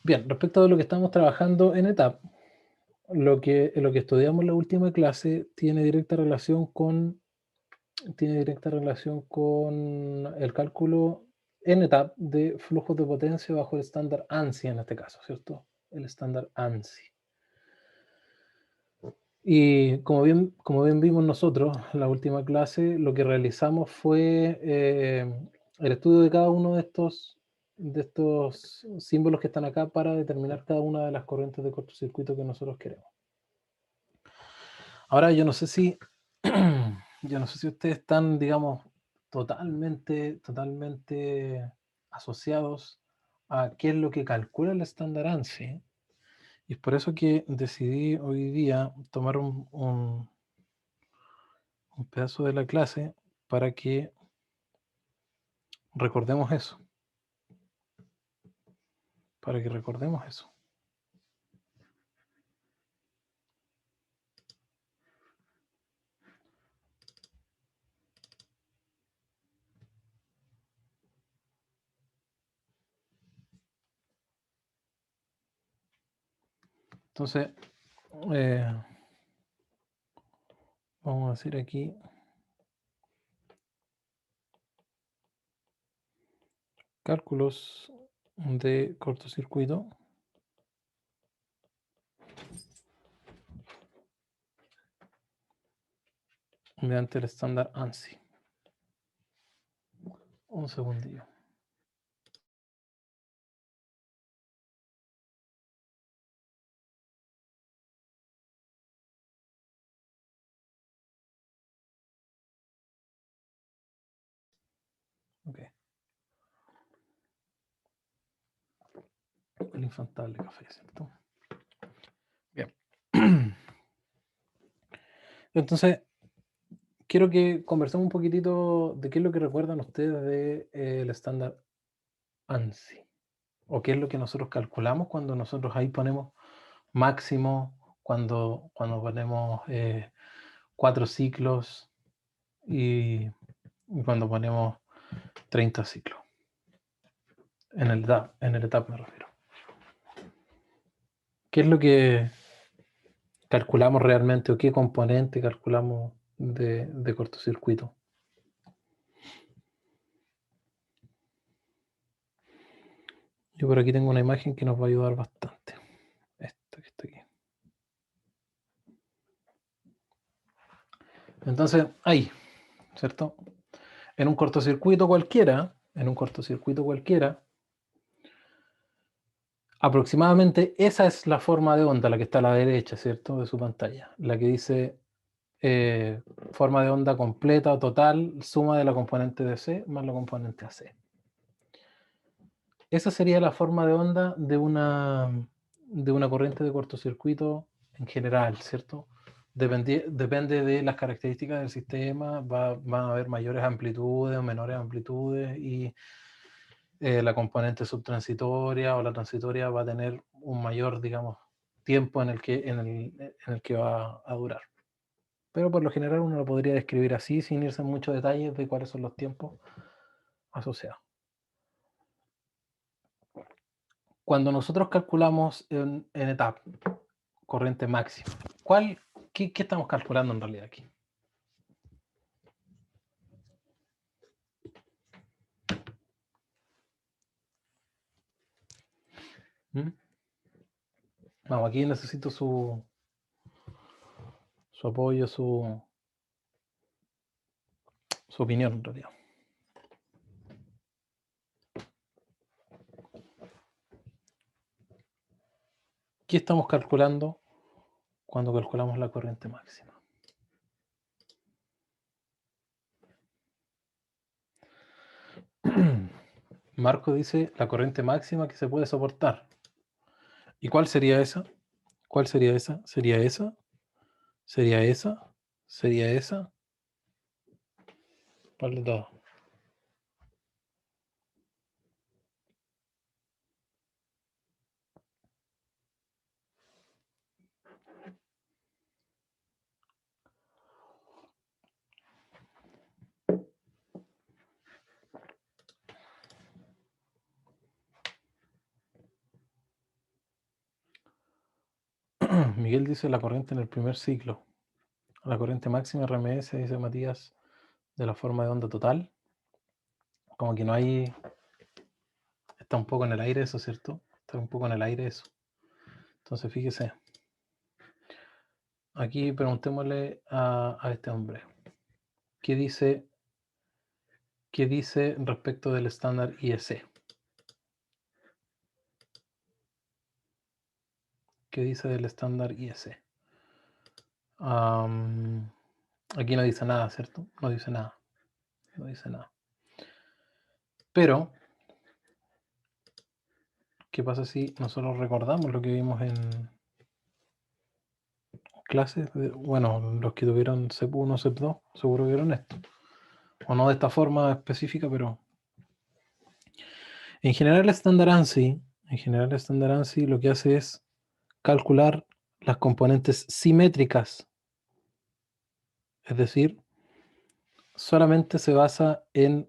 Bien, respecto a lo que estamos trabajando en ETAP, lo que estudiamos en la última clase tiene directa relación con el cálculo en ETAP de flujos de potencia bajo el estándar ANSI en este caso, ¿cierto? El estándar ANSI. Y como bien vimos nosotros en la última clase, lo que realizamos fue el estudio de cada uno de estos símbolos que están acá para determinar cada una de las corrientes de cortocircuito que nosotros queremos. Ahora yo no sé si ustedes están, digamos, totalmente asociados a qué es lo que calcula el estándar ANSI. Y es por eso que decidí hoy día tomar un pedazo de la clase para que recordemos eso. Para que recordemos eso. Entonces, vamos a decir aquí cálculos de cortocircuito mediante el estándar ANSI. Un segundillo. Ok. El infantable café, ¿cierto? Bien. Entonces, quiero que conversemos un poquitito de qué es lo que recuerdan ustedes del estándar ANSI. O qué es lo que nosotros calculamos cuando nosotros ahí ponemos máximo, cuando ponemos 4 ciclos y cuando ponemos 30 ciclos. En el etap me refiero. ¿Qué es lo que calculamos realmente o qué componente calculamos de cortocircuito? Yo por aquí tengo una imagen que nos va a ayudar bastante. Esta que está aquí. Entonces, ahí, ¿cierto? En un cortocircuito cualquiera, aproximadamente esa es la forma de onda, la que está a la derecha, ¿cierto? De su pantalla. La que dice forma de onda completa o total, suma de la componente DC más la componente AC. Esa sería la forma de onda de una corriente de cortocircuito en general, ¿cierto? Depende de las características del sistema, van a haber mayores amplitudes o menores amplitudes y la componente subtransitoria o la transitoria va a tener un mayor, digamos, tiempo en el que va a durar. Pero por lo general uno lo podría describir así sin irse en muchos detalles de cuáles son los tiempos asociados. Cuando nosotros calculamos en etapa corriente máxima, qué estamos calculando en realidad aquí? ¿Mm? Vamos, aquí necesito su apoyo, su opinión en realidad. ¿Qué estamos calculando cuando calculamos la corriente máxima? Marco dice la corriente máxima que se puede soportar. ¿Y cuál sería esa? ¿Cuál sería esa? ¿Sería esa? ¿Sería esa? ¿Sería esa? ¿Cuál de todas? Miguel dice la corriente en el primer ciclo. La corriente máxima RMS, dice Matías, de la forma de onda total. Como que no hay... Está un poco en el aire eso, ¿cierto? Está un poco en el aire eso. Entonces fíjese. Aquí preguntémosle a este hombre. ¿Qué dice respecto del estándar IEC? ¿Qué dice del estándar IEC? Aquí no dice nada, ¿cierto? No dice nada. No dice nada. Pero, ¿qué pasa si nosotros recordamos lo que vimos en clases? Bueno, los que tuvieron CEP 1, CEP 2, seguro vieron esto. O no de esta forma específica, pero... En general, el estándar ANSI lo que hace es calcular las componentes simétricas. Es decir, solamente se basa en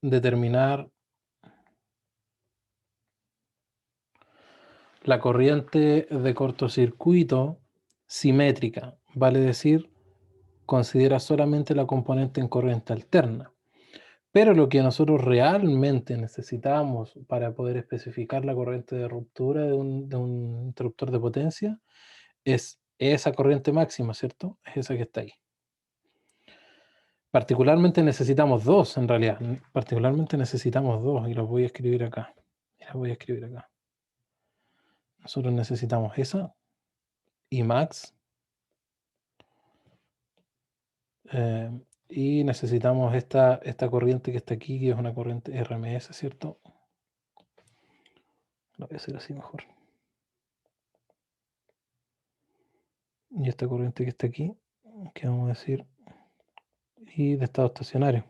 determinar la corriente de cortocircuito simétrica. Vale decir, considera solamente la componente en corriente alterna. Pero lo que nosotros realmente necesitamos para poder especificar la corriente de ruptura de un interruptor de potencia es esa corriente máxima, ¿cierto? Es esa que está ahí. Particularmente necesitamos dos, en realidad. Particularmente necesitamos dos, y los voy a escribir acá. Nosotros necesitamos esa y max. Y necesitamos esta corriente que está aquí, que es una corriente RMS, ¿cierto? Lo voy a hacer así mejor. Y esta corriente que está aquí, que vamos a decir, y de estado estacionario.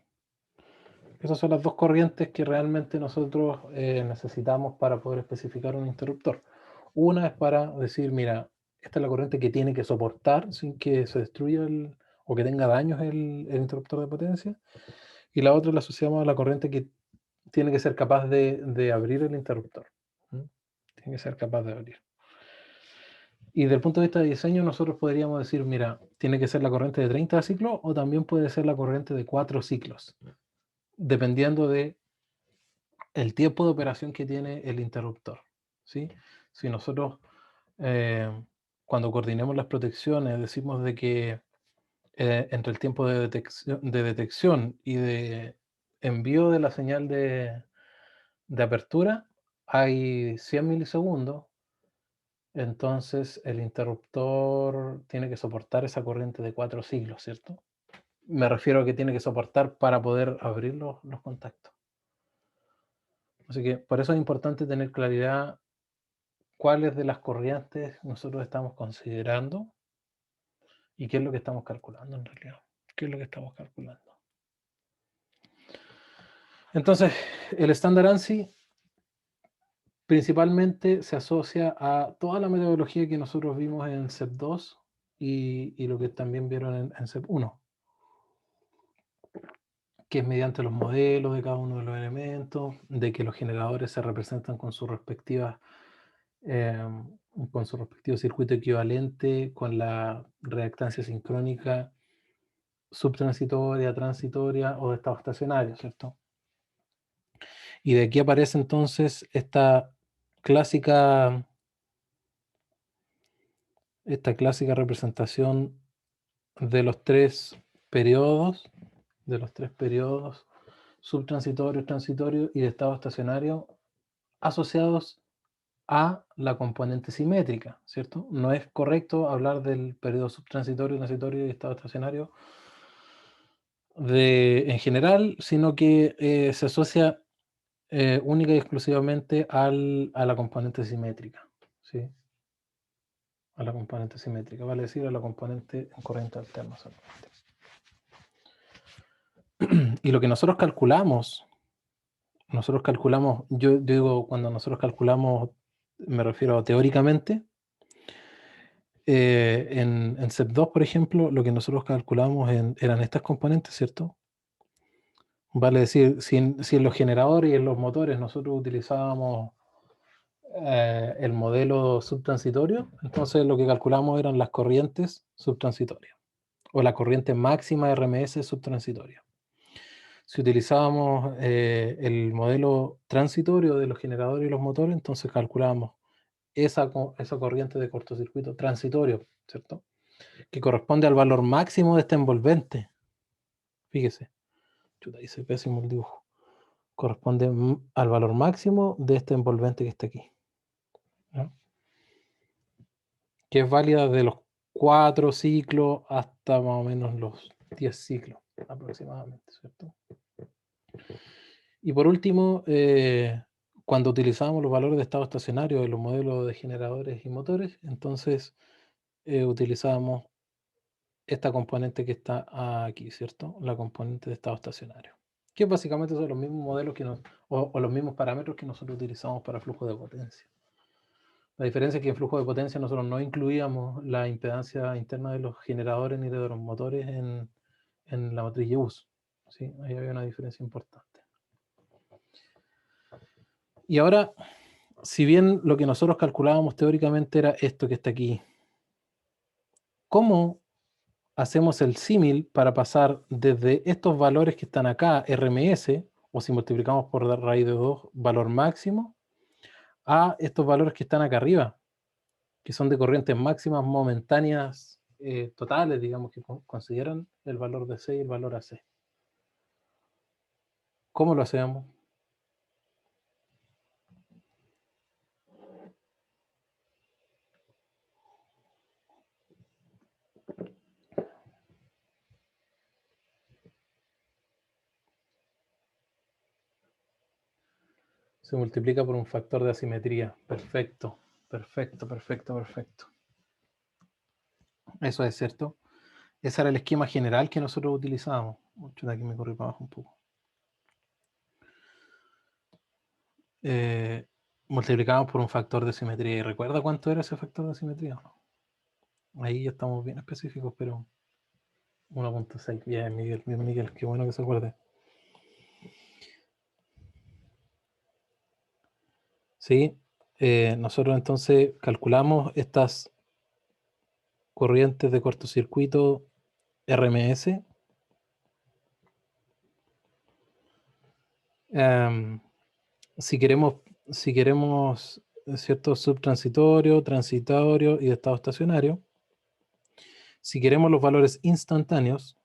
Esas son las dos corrientes que realmente nosotros necesitamos para poder especificar un interruptor. Una es para decir, mira, esta es la corriente que tiene que soportar sin que se destruya o que tenga daños el interruptor de potencia. Y la otra la asociamos a la corriente que tiene que ser capaz de abrir el interruptor. Tiene que ser capaz de abrir. Y desde el punto de vista de diseño, nosotros podríamos decir, mira, tiene que ser la corriente de 30 ciclos o también puede ser la corriente de 4 ciclos, dependiendo de el tiempo de operación que tiene el interruptor, ¿sí? Si nosotros, cuando coordinemos las protecciones, decimos de que entre el tiempo de detección y de envío de la señal de apertura hay 100 milisegundos, entonces el interruptor tiene que soportar esa corriente de 4 ciclos, ¿cierto? Me refiero a que tiene que soportar para poder abrir los contactos. Así que por eso es importante tener claridad cuáles de las corrientes nosotros estamos considerando y qué es lo que estamos calculando en realidad. ¿Qué es lo que estamos calculando? Entonces, el estándar ANSI principalmente se asocia a toda la metodología que nosotros vimos en CEP 2 y lo que también vieron en CEP 1, que es mediante los modelos de cada uno de los elementos, de que los generadores se representan con sus respectivas con su respectivo circuito equivalente, con la reactancia sincrónica subtransitoria, transitoria o de estado estacionario, ¿cierto? Y de aquí aparece entonces esta clásica representación de los tres periodos, subtransitorios, transitorios y de estado estacionario asociados a la componente simétrica, ¿cierto? No es correcto hablar del periodo subtransitorio, transitorio y estado estacionario en general, sino que se asocia única y exclusivamente a la componente simétrica, ¿sí? A la componente simétrica, vale decir a la componente en corriente alterna solamente. Y lo que nosotros calculamos, yo digo, cuando nosotros calculamos, me refiero teóricamente, en CEP 2, por ejemplo, lo que nosotros calculamos eran estas componentes, ¿cierto? Vale decir, si en los generadores y en los motores nosotros utilizábamos el modelo subtransitorio, entonces lo que calculamos eran las corrientes subtransitorias, o la corriente máxima RMS subtransitoria. Si utilizábamos el modelo transitorio de los generadores y los motores, entonces calculábamos esa corriente de cortocircuito transitorio, ¿cierto? Que corresponde al valor máximo de este envolvente. Fíjese, chuta, hice pésimo el dibujo. Corresponde al valor máximo de este envolvente que está aquí, ¿no? Que es válida de los 4 ciclos hasta más o menos los 10 ciclos aproximadamente, ¿cierto? Y por último, cuando utilizamos los valores de estado estacionario de los modelos de generadores y motores, entonces utilizábamos esta componente que está aquí, ¿cierto? La componente de estado estacionario. Que básicamente son los mismos modelos o los mismos parámetros que nosotros utilizamos para flujo de potencia. La diferencia es que en flujo de potencia nosotros no incluíamos la impedancia interna de los generadores ni de los motores en la matriz Gauss, ¿sí? Ahí había una diferencia importante. Y ahora, si bien lo que nosotros calculábamos teóricamente era esto que está aquí, ¿cómo hacemos el símil para pasar desde estos valores que están acá, RMS, o si multiplicamos por raíz de 2, valor máximo, a estos valores que están acá arriba, que son de corrientes máximas momentáneas totales, digamos, que consideran el valor de C y el valor AC? ¿Cómo lo hacemos? Se multiplica por un factor de asimetría. Perfecto, perfecto, perfecto, perfecto. Eso es cierto. Ese era el esquema general que nosotros utilizábamos. Mucho de aquí me corrí para abajo un poco. Multiplicamos por un factor de simetría. ¿Y recuerda cuánto era ese factor de simetría? Ahí ya estamos bien específicos, pero 1.6. Bien, Miguel, qué bueno que se acuerde. Sí, nosotros entonces calculamos estas corrientes de cortocircuito RMS. Si queremos, ¿cierto? Subtransitorio, transitorio y de estado estacionario. Si queremos los valores instantáneos,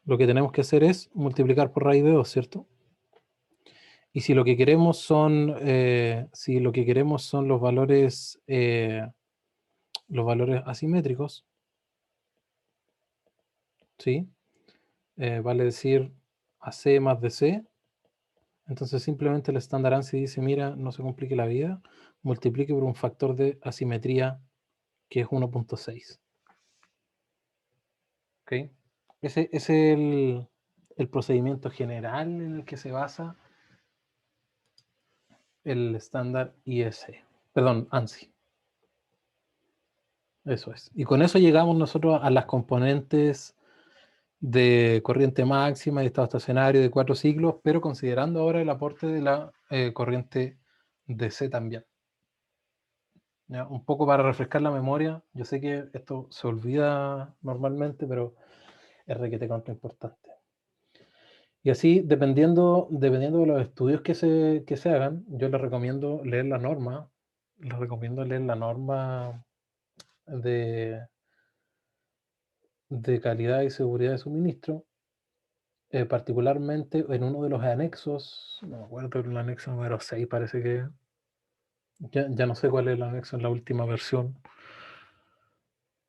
lo que tenemos que hacer es multiplicar por raíz de 2, ¿cierto? Y si lo que queremos son, los valores asimétricos, ¿sí? Vale decir AC más DC. Entonces simplemente el estándar ANSI dice, mira, no se complique la vida, multiplique por un factor de asimetría que es 1.6. ¿Ok? Ese es el procedimiento general en el que se basa el estándar IS, perdón, ANSI. Eso es. Y con eso llegamos nosotros a las componentes de corriente máxima y estado estacionario de 4 ciclos, pero considerando ahora el aporte de la corriente DC también. ¿Ya? Un poco para refrescar la memoria. Yo sé que esto se olvida normalmente, pero es requete contra importante. Y así, dependiendo de los estudios que se hagan, yo les recomiendo leer la norma. Les recomiendo leer la norma de calidad y seguridad de suministro, particularmente en uno de los anexos, no me acuerdo, el anexo número 6 parece que, ya no sé cuál es el anexo en la última versión,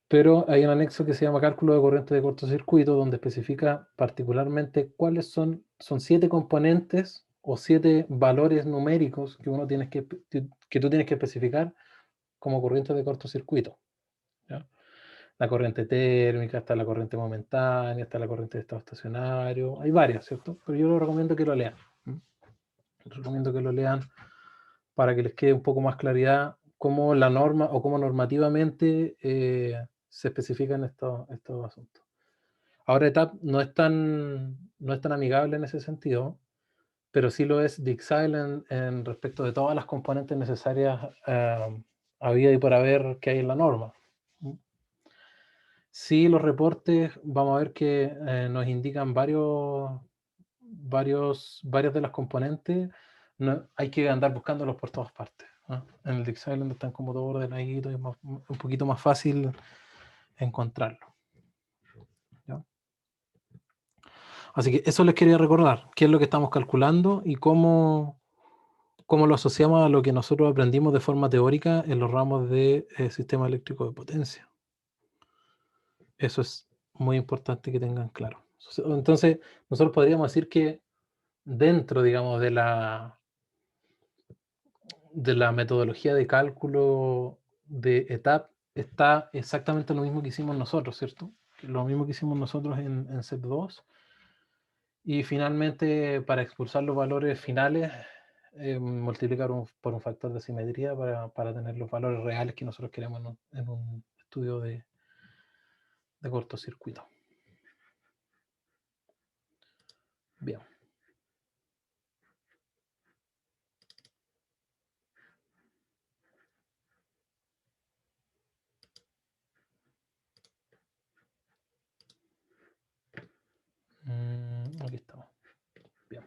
pero hay un anexo que se llama cálculo de corriente de cortocircuito, donde especifica particularmente cuáles son 7 componentes o 7 valores numéricos que tú tienes que especificar como corriente de cortocircuito, ¿ya? La corriente térmica, está la corriente momentánea, está la corriente de estado estacionario, hay varias, ¿cierto? Pero yo les recomiendo que lo lean. Les recomiendo que lo lean para que les quede un poco más claridad cómo la norma o cómo normativamente se especifican estos asuntos. Ahora ETAP no es tan amigable en ese sentido, pero sí lo es DeepSil en respecto de todas las componentes necesarias habida y por haber que hay en la norma. Sí, los reportes, vamos a ver que nos indican varias de las componentes. No, hay que andar buscándolos por todas partes. En el DeepSil están como todo ordenadito y un poquito más fácil encontrarlo. ¿Ya? Así que eso les quería recordar, qué es lo que estamos calculando y cómo lo asociamos a lo que nosotros aprendimos de forma teórica en los ramos de sistema eléctrico de potencia. Eso es muy importante que tengan claro. Entonces, nosotros podríamos decir que dentro, digamos, de la metodología de cálculo de ETAP está exactamente lo mismo que hicimos nosotros, ¿cierto? Lo mismo que hicimos nosotros en SEP2. Y finalmente, para expulsar los valores finales, multiplicar por un factor de simetría para tener los valores reales que nosotros queremos en un estudio de cortocircuito. Bien. Aquí estamos. Bien.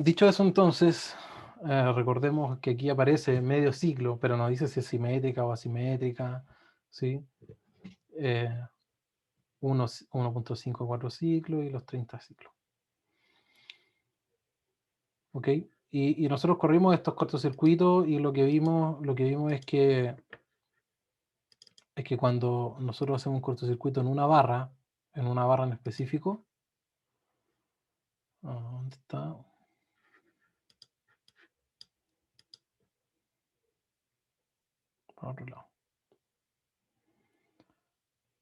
Dicho eso, entonces, recordemos que aquí aparece medio ciclo, pero no dice si es simétrica o asimétrica, ¿sí? 1.54 ciclos y los 30 ciclos. ¿Ok? Y nosotros corrimos estos cortocircuitos y lo que vimos es que cuando nosotros hacemos un cortocircuito en una barra en específico, ¿dónde está? Por otro lado.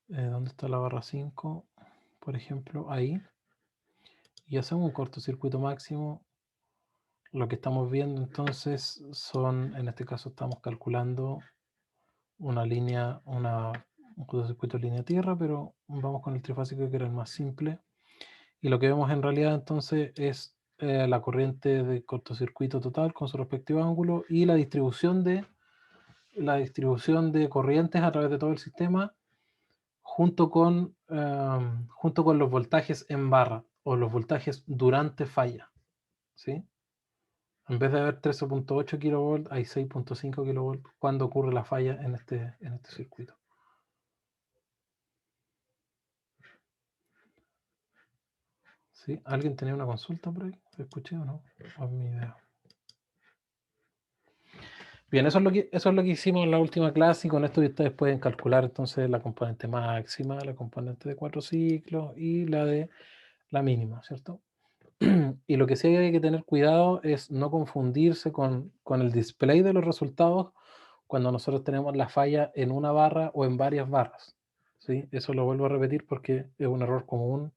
¿Dónde está la barra 5? Por ejemplo, ahí. Y hacemos un cortocircuito máximo. Lo que estamos viendo entonces son, en este caso estamos calculando un cortocircuito línea tierra, pero vamos con el trifásico que era el más simple. Y lo que vemos en realidad entonces es la corriente de cortocircuito total con su respectivo ángulo y la distribución de corrientes a través de todo el sistema junto con los voltajes en barra o los voltajes durante falla, ¿sí? En vez de haber 13.8 kV, hay 6.5 kV cuando ocurre la falla en este circuito. ¿Sí? ¿Alguien tenía una consulta por ahí? ¿Lo escuché o no? O es mi idea. Bien, eso es lo que hicimos en la última clase y con esto ustedes pueden calcular entonces la componente máxima, la componente de 4 ciclos y la de la mínima, ¿cierto? Y lo que sí hay que tener cuidado es no confundirse con el display de los resultados cuando nosotros tenemos la falla en una barra o en varias barras, ¿sí? Eso lo vuelvo a repetir porque es un error común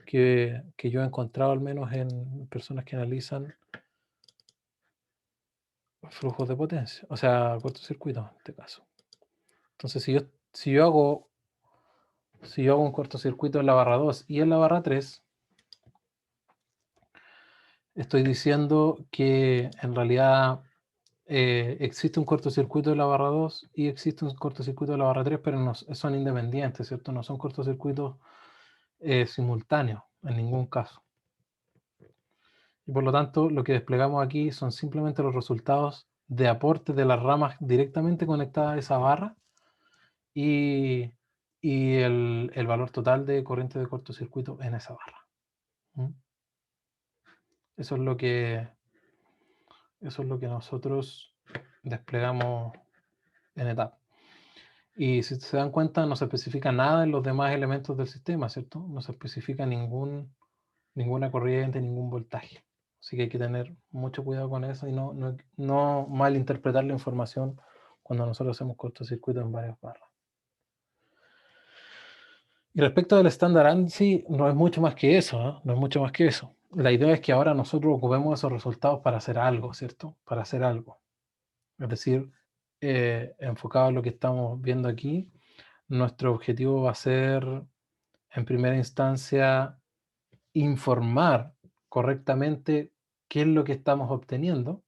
que yo he encontrado al menos en personas que analizan flujos de potencia, o sea, cortocircuitos en este caso. Entonces, si yo hago un cortocircuito en la barra 2 y en la barra 3, estoy diciendo que en realidad existe un cortocircuito de la barra 2 y existe un cortocircuito de la barra 3, pero no, son independientes, ¿cierto? No son cortocircuitos simultáneos en ningún caso. Y por lo tanto, lo que desplegamos aquí son simplemente los resultados de aporte de las ramas directamente conectadas a esa barra y el valor total de corriente de cortocircuito en esa barra. Eso es lo que nosotros desplegamos en etapa. Y si se dan cuenta, no se especifica nada en los demás elementos del sistema, ¿cierto? No se especifica ninguna corriente, ningún voltaje. Así que hay que tener mucho cuidado con eso y no malinterpretar la información cuando nosotros hacemos cortocircuito en varias barras. Y respecto del estándar ANSI, no es mucho más que eso, ¿eh? No es mucho más que eso. La idea es que ahora nosotros ocupemos esos resultados para hacer algo, ¿cierto? Para hacer algo. Es decir, enfocado en lo que estamos viendo aquí, nuestro objetivo va a ser, en primera instancia, informar correctamente qué es lo que estamos obteniendo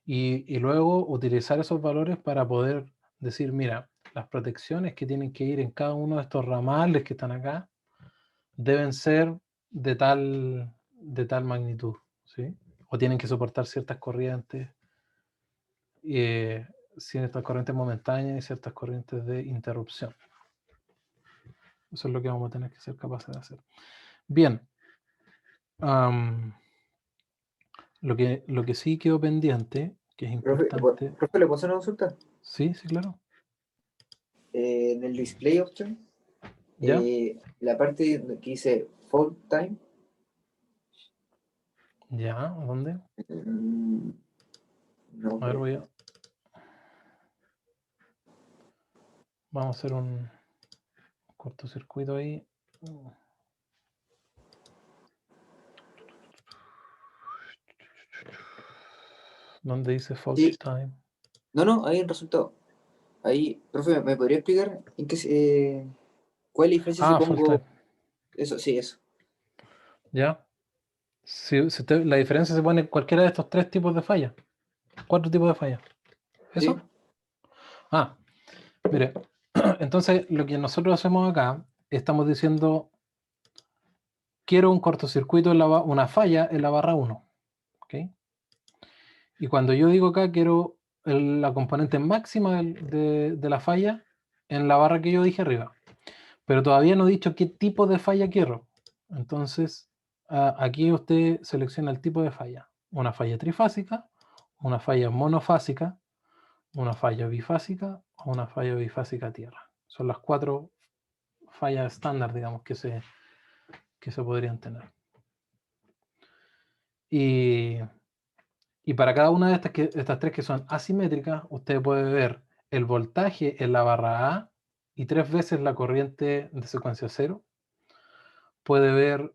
y luego utilizar esos valores para poder decir, mira, las protecciones que tienen que ir en cada uno de estos ramales que están acá deben ser de tal magnitud, ¿sí? O tienen que soportar ciertas corrientes, ciertas corrientes momentáneas y ciertas corrientes de interrupción. Eso es lo que vamos a tener que ser capaces de hacer. Bien. Lo que sí quedó pendiente, que es importante. Profe, ¿le puedo hacer una consulta? Sí, sí, claro. En el display option, ¿Ya? la parte que dice Fall Time, ¿Ya? ¿Dónde? no, A ver, vamos a hacer un cortocircuito ahí. ¿Dónde dice fault sí, time? no, ahí el resultado. Ahí, profe, ¿me podría explicar cuál es la diferencia si Fault time. pongo eso? Sí, eso. ¿Ya? La diferencia se pone en cualquiera de estos 3 tipos de fallas. 4 tipos de fallas. Sí, ¿Eso? Mire. Entonces, lo que nosotros hacemos acá, estamos diciendo, quiero un cortocircuito, una falla en la barra 1. ¿Ok? Y cuando yo digo acá, quiero la componente máxima de la falla en la barra que yo dije arriba. Pero todavía no he dicho qué tipo de falla quiero. Entonces, aquí usted selecciona el tipo de falla. Una falla trifásica, una falla monofásica, una falla bifásica o una falla bifásica tierra. Son las 4 fallas estándar, digamos, que se podrían tener. Y para cada una de estas 3 que son asimétricas, usted puede ver el voltaje en la barra A y 3 veces la corriente de secuencia 0. Puede ver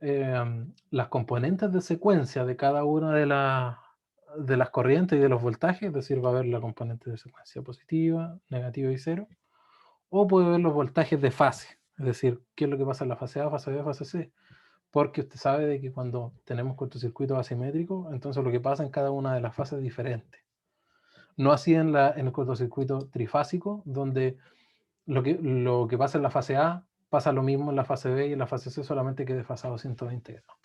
las componentes de secuencia de cada una de las corrientes y de los voltajes, es decir, va a ver la componente de secuencia positiva, negativa y 0. O puede ver los voltajes de fase, es decir, qué es lo que pasa en la fase A, fase B, fase C. Porque usted sabe de que cuando tenemos cortocircuitos asimétricos, entonces lo que pasa en cada una de las fases es diferente. No así en el cortocircuito trifásico, donde lo que pasa en la fase A pasa lo mismo en la fase B y en la fase C, solamente que desfasado 120 grados.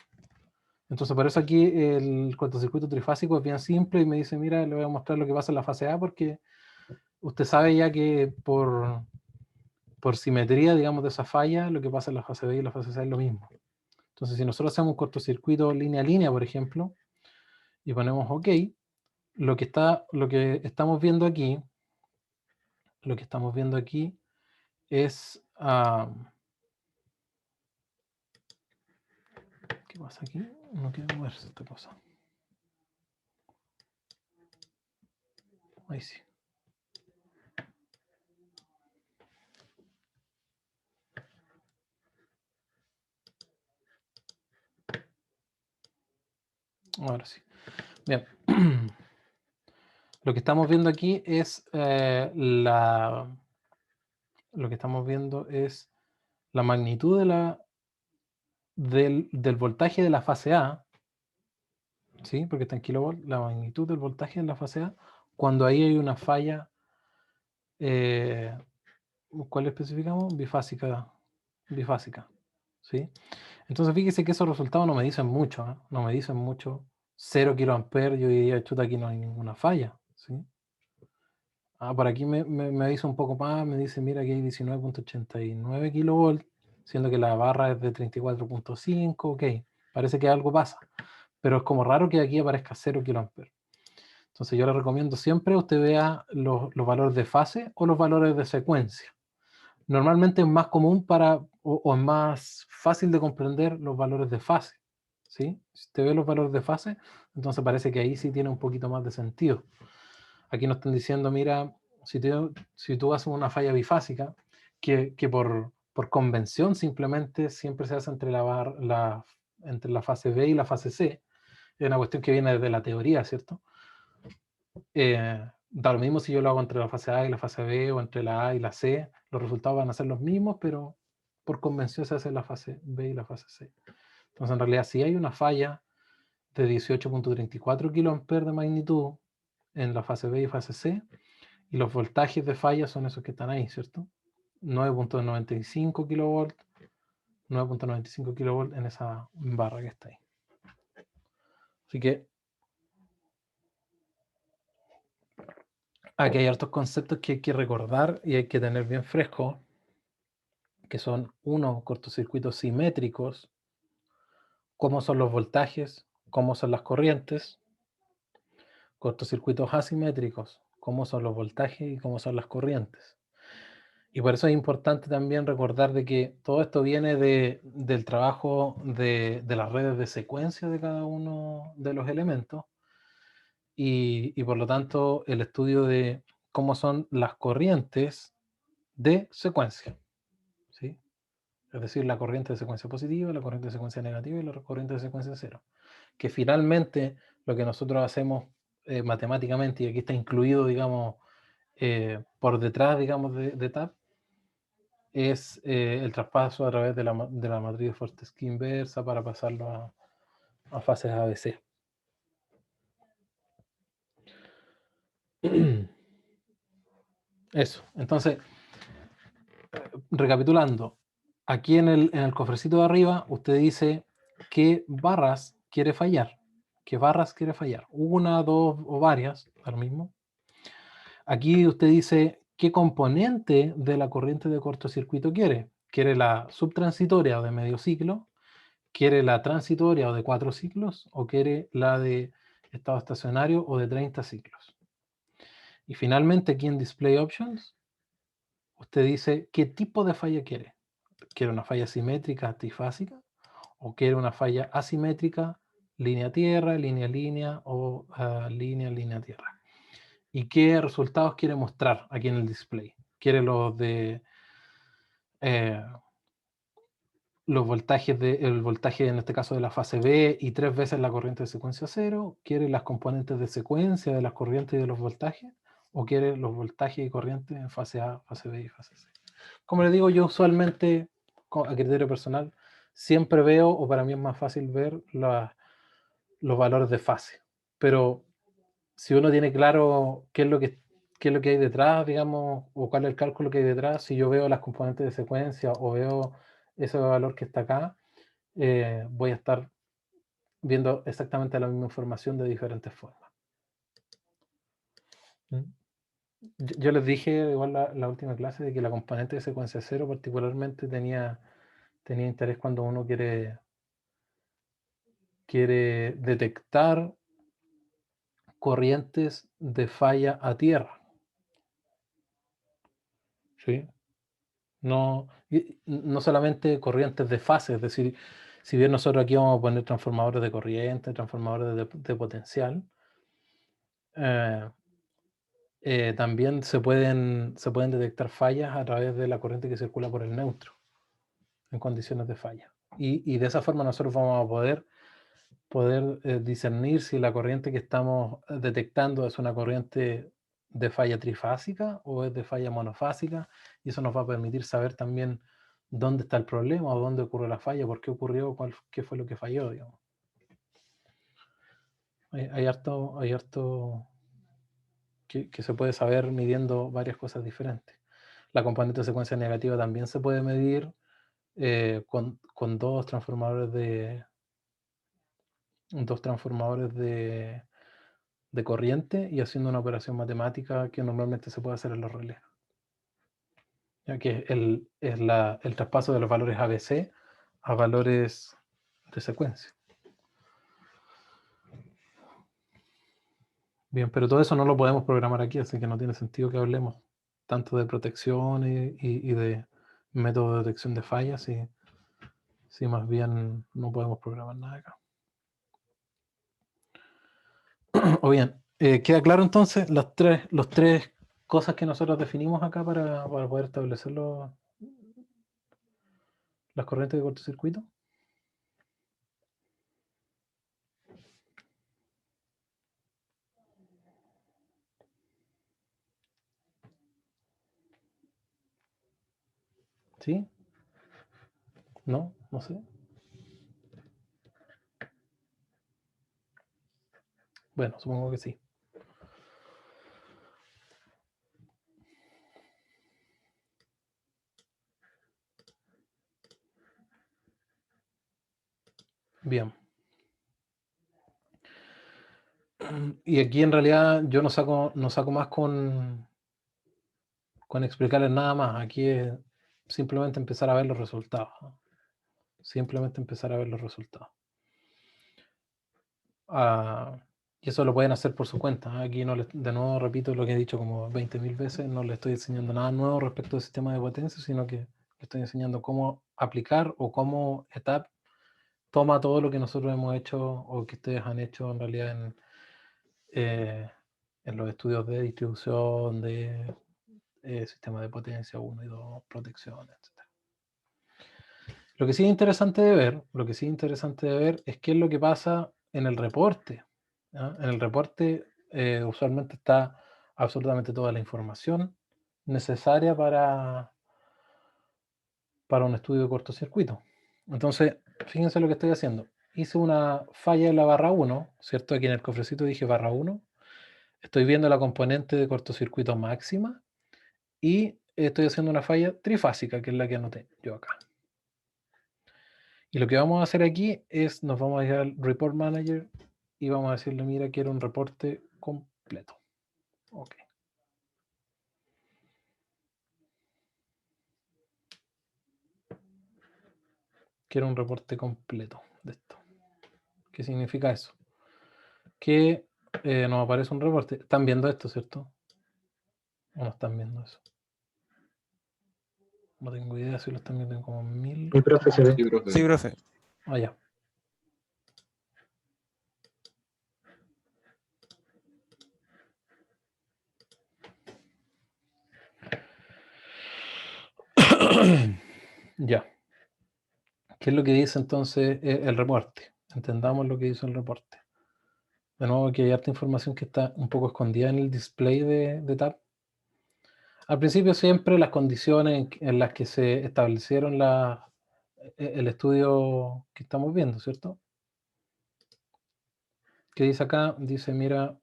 Entonces, por eso aquí el cortocircuito trifásico es bien simple y me dice, mira, le voy a mostrar lo que pasa en la fase A, porque usted sabe ya que por simetría, digamos, de esa falla, lo que pasa en la fase B y la fase C es lo mismo. Entonces, si nosotros hacemos un cortocircuito línea a línea, por ejemplo, y ponemos OK, lo que estamos viendo aquí es... ¿qué pasa aquí? No quiere moverse esta cosa. Ahí sí. Ahora sí. Bien. Lo que estamos viendo aquí es lo que estamos viendo es la magnitud del voltaje de la fase A, ¿sí? Porque está en kilovolt, la magnitud del voltaje en la fase A, cuando ahí hay una falla, ¿cuál especificamos? Bifásica, ¿sí? Entonces fíjese que esos resultados no me dicen mucho, ¿eh? No me dicen mucho. 0 kiloamperes, yo diría, chuta, aquí no hay ninguna falla, ¿sí? Por aquí me avisa un poco más, me dice, mira, aquí hay 19.89 kilovolts, siendo que la barra es de 34.5, ok, parece que algo pasa, pero es como raro que aquí aparezca 0 kiloamperes. Entonces yo le recomiendo siempre usted vea los valores de fase o los valores de secuencia. Normalmente es más común o es más fácil de comprender los valores de fase, ¿sí? Si usted ve los valores de fase, entonces parece que ahí sí tiene un poquito más de sentido. Aquí nos están diciendo, mira, si tú haces una falla bifásica, que por convención simplemente siempre se hace entre la fase B y la fase C, es una cuestión que viene desde la teoría, ¿cierto? Da lo mismo si yo lo hago entre la fase A y la fase B o entre la A y la C, los resultados van a ser los mismos, pero por convención se hace la fase B y la fase C. Entonces, en realidad, sí hay una falla de 18.34 kiloamperes de magnitud en la fase B y fase C, y los voltajes de falla son esos que están ahí, ¿cierto? 9.95 kilovolt, 9.95 kilovolt en esa barra que está ahí. Así que aquí hay hartos conceptos que hay que recordar y hay que tener bien fresco, que son, uno, cortocircuitos simétricos, cómo son los voltajes, cómo son las corrientes; cortocircuitos asimétricos, cómo son los voltajes y cómo son las corrientes. Y por eso es importante también recordar de que todo esto viene del trabajo de las redes de secuencia de cada uno de los elementos, y por lo tanto el estudio de cómo son las corrientes de secuencia, ¿sí? Es decir, la corriente de secuencia positiva, la corriente de secuencia negativa y la corriente de secuencia cero. Que finalmente lo que nosotros hacemos matemáticamente, y aquí está incluido, digamos, por detrás, digamos, de TAP, es el traspaso a través de la matriz de Fortescue inversa para pasarlo a fases ABC. Eso. Entonces, recapitulando, aquí en el cofrecito de arriba, usted dice qué barras quiere fallar. ¿Qué barras quiere fallar? Una, dos o varias, al mismo. Aquí usted dice qué componente de la corriente de cortocircuito quiere. ¿Quiere la subtransitoria o de medio ciclo? ¿Quiere la transitoria o de 4 ciclos? ¿O quiere la de estado estacionario o de 30 ciclos? Y finalmente, aquí en Display Options, usted dice qué tipo de falla quiere. ¿Quiere una falla simétrica trifásica? ¿O quiere una falla asimétrica, línea-tierra, línea-línea o línea-línea-tierra? ¿Y qué resultados quiere mostrar aquí en el display? ¿Quiere los de los voltajes el voltaje en este caso de la fase B y 3 veces la corriente de secuencia 0? ¿Quiere las componentes de secuencia de las corrientes y de los voltajes? ¿O quiere los voltajes y corrientes en fase A, fase B y fase C? Como les digo, yo usualmente, a criterio personal, siempre veo, o para mí es más fácil ver los valores de fase. Pero si uno tiene claro qué es lo que hay detrás, digamos, o cuál es el cálculo que hay detrás, si yo veo las componentes de secuencia o veo ese valor que está acá, voy a estar viendo exactamente la misma información de diferentes formas. Yo les dije, igual la última clase, de que la componente de secuencia cero particularmente tenía interés cuando uno quiere detectar corrientes de falla a tierra. ¿Sí? No solamente corrientes de fase, es decir, si bien nosotros aquí vamos a poner transformadores de corriente, transformadores de potencial, también se pueden detectar fallas a través de la corriente que circula por el neutro en condiciones de falla. Y de esa forma nosotros vamos a poder discernir si la corriente que estamos detectando es una corriente de falla trifásica o es de falla monofásica, y eso nos va a permitir saber también dónde está el problema o dónde ocurre la falla, por qué ocurrió, qué fue lo que falló, digamos. Hay harto que se puede saber midiendo varias cosas diferentes. La componente de secuencia negativa también se puede medir con dos transformadores de corriente y haciendo una operación matemática que normalmente se puede hacer en los relés. Ya que es el traspaso de los valores ABC a valores de secuencia. Bien, pero todo eso no lo podemos programar aquí, así que no tiene sentido que hablemos tanto de protección y de método de detección de fallas, si más bien no podemos programar nada acá. O bien, ¿queda claro entonces los tres cosas que nosotros definimos acá para poder establecer las corrientes de cortocircuito? ¿Sí? ¿No? No sé. Bueno, supongo que sí. Bien. Y aquí en realidad yo no saco más con explicarles nada más. Aquí es simplemente empezar a ver los resultados, ¿no? Simplemente empezar a ver los resultados. Y eso lo pueden hacer por su cuenta. Aquí no de nuevo repito lo que he dicho como 20.000 veces, no les estoy enseñando nada nuevo respecto al sistema de potencia, sino que les estoy enseñando cómo aplicar o cómo ETAP toma todo lo que nosotros hemos hecho o que ustedes han hecho en realidad en los estudios de distribución, de sistema de potencia 1 y 2, protección, etc. Lo que sí es interesante de ver es qué es lo que pasa en el reporte. ¿Ya? En el reporte usualmente está absolutamente toda la información necesaria para un estudio de cortocircuito. Entonces, fíjense lo que estoy haciendo. Hice una falla en la barra 1, ¿cierto? Aquí en el cofrecito dije barra 1. Estoy viendo la componente de cortocircuito máxima y estoy haciendo una falla trifásica, que es la que anoté yo acá. Y lo que vamos a hacer aquí es, nos vamos a ir al Report Manager y vamos a decirle, mira, quiero un reporte completo. Ok. Quiero un reporte completo de esto. ¿Qué significa eso? Que nos aparece un reporte. ¿Están viendo esto, cierto? ¿O no están viendo eso? No tengo idea si lo están viendo como 1000. Mi profe se ve. Sí, profe. Ah, ya. Ya. ¿Qué es lo que dice entonces el reporte? Entendamos lo que dice el reporte. De nuevo, aquí hay harta información que está un poco escondida en el display de tab. Al principio siempre las condiciones en las que se establecieron el estudio que estamos viendo, ¿cierto? ¿Qué dice acá? Dice, mira,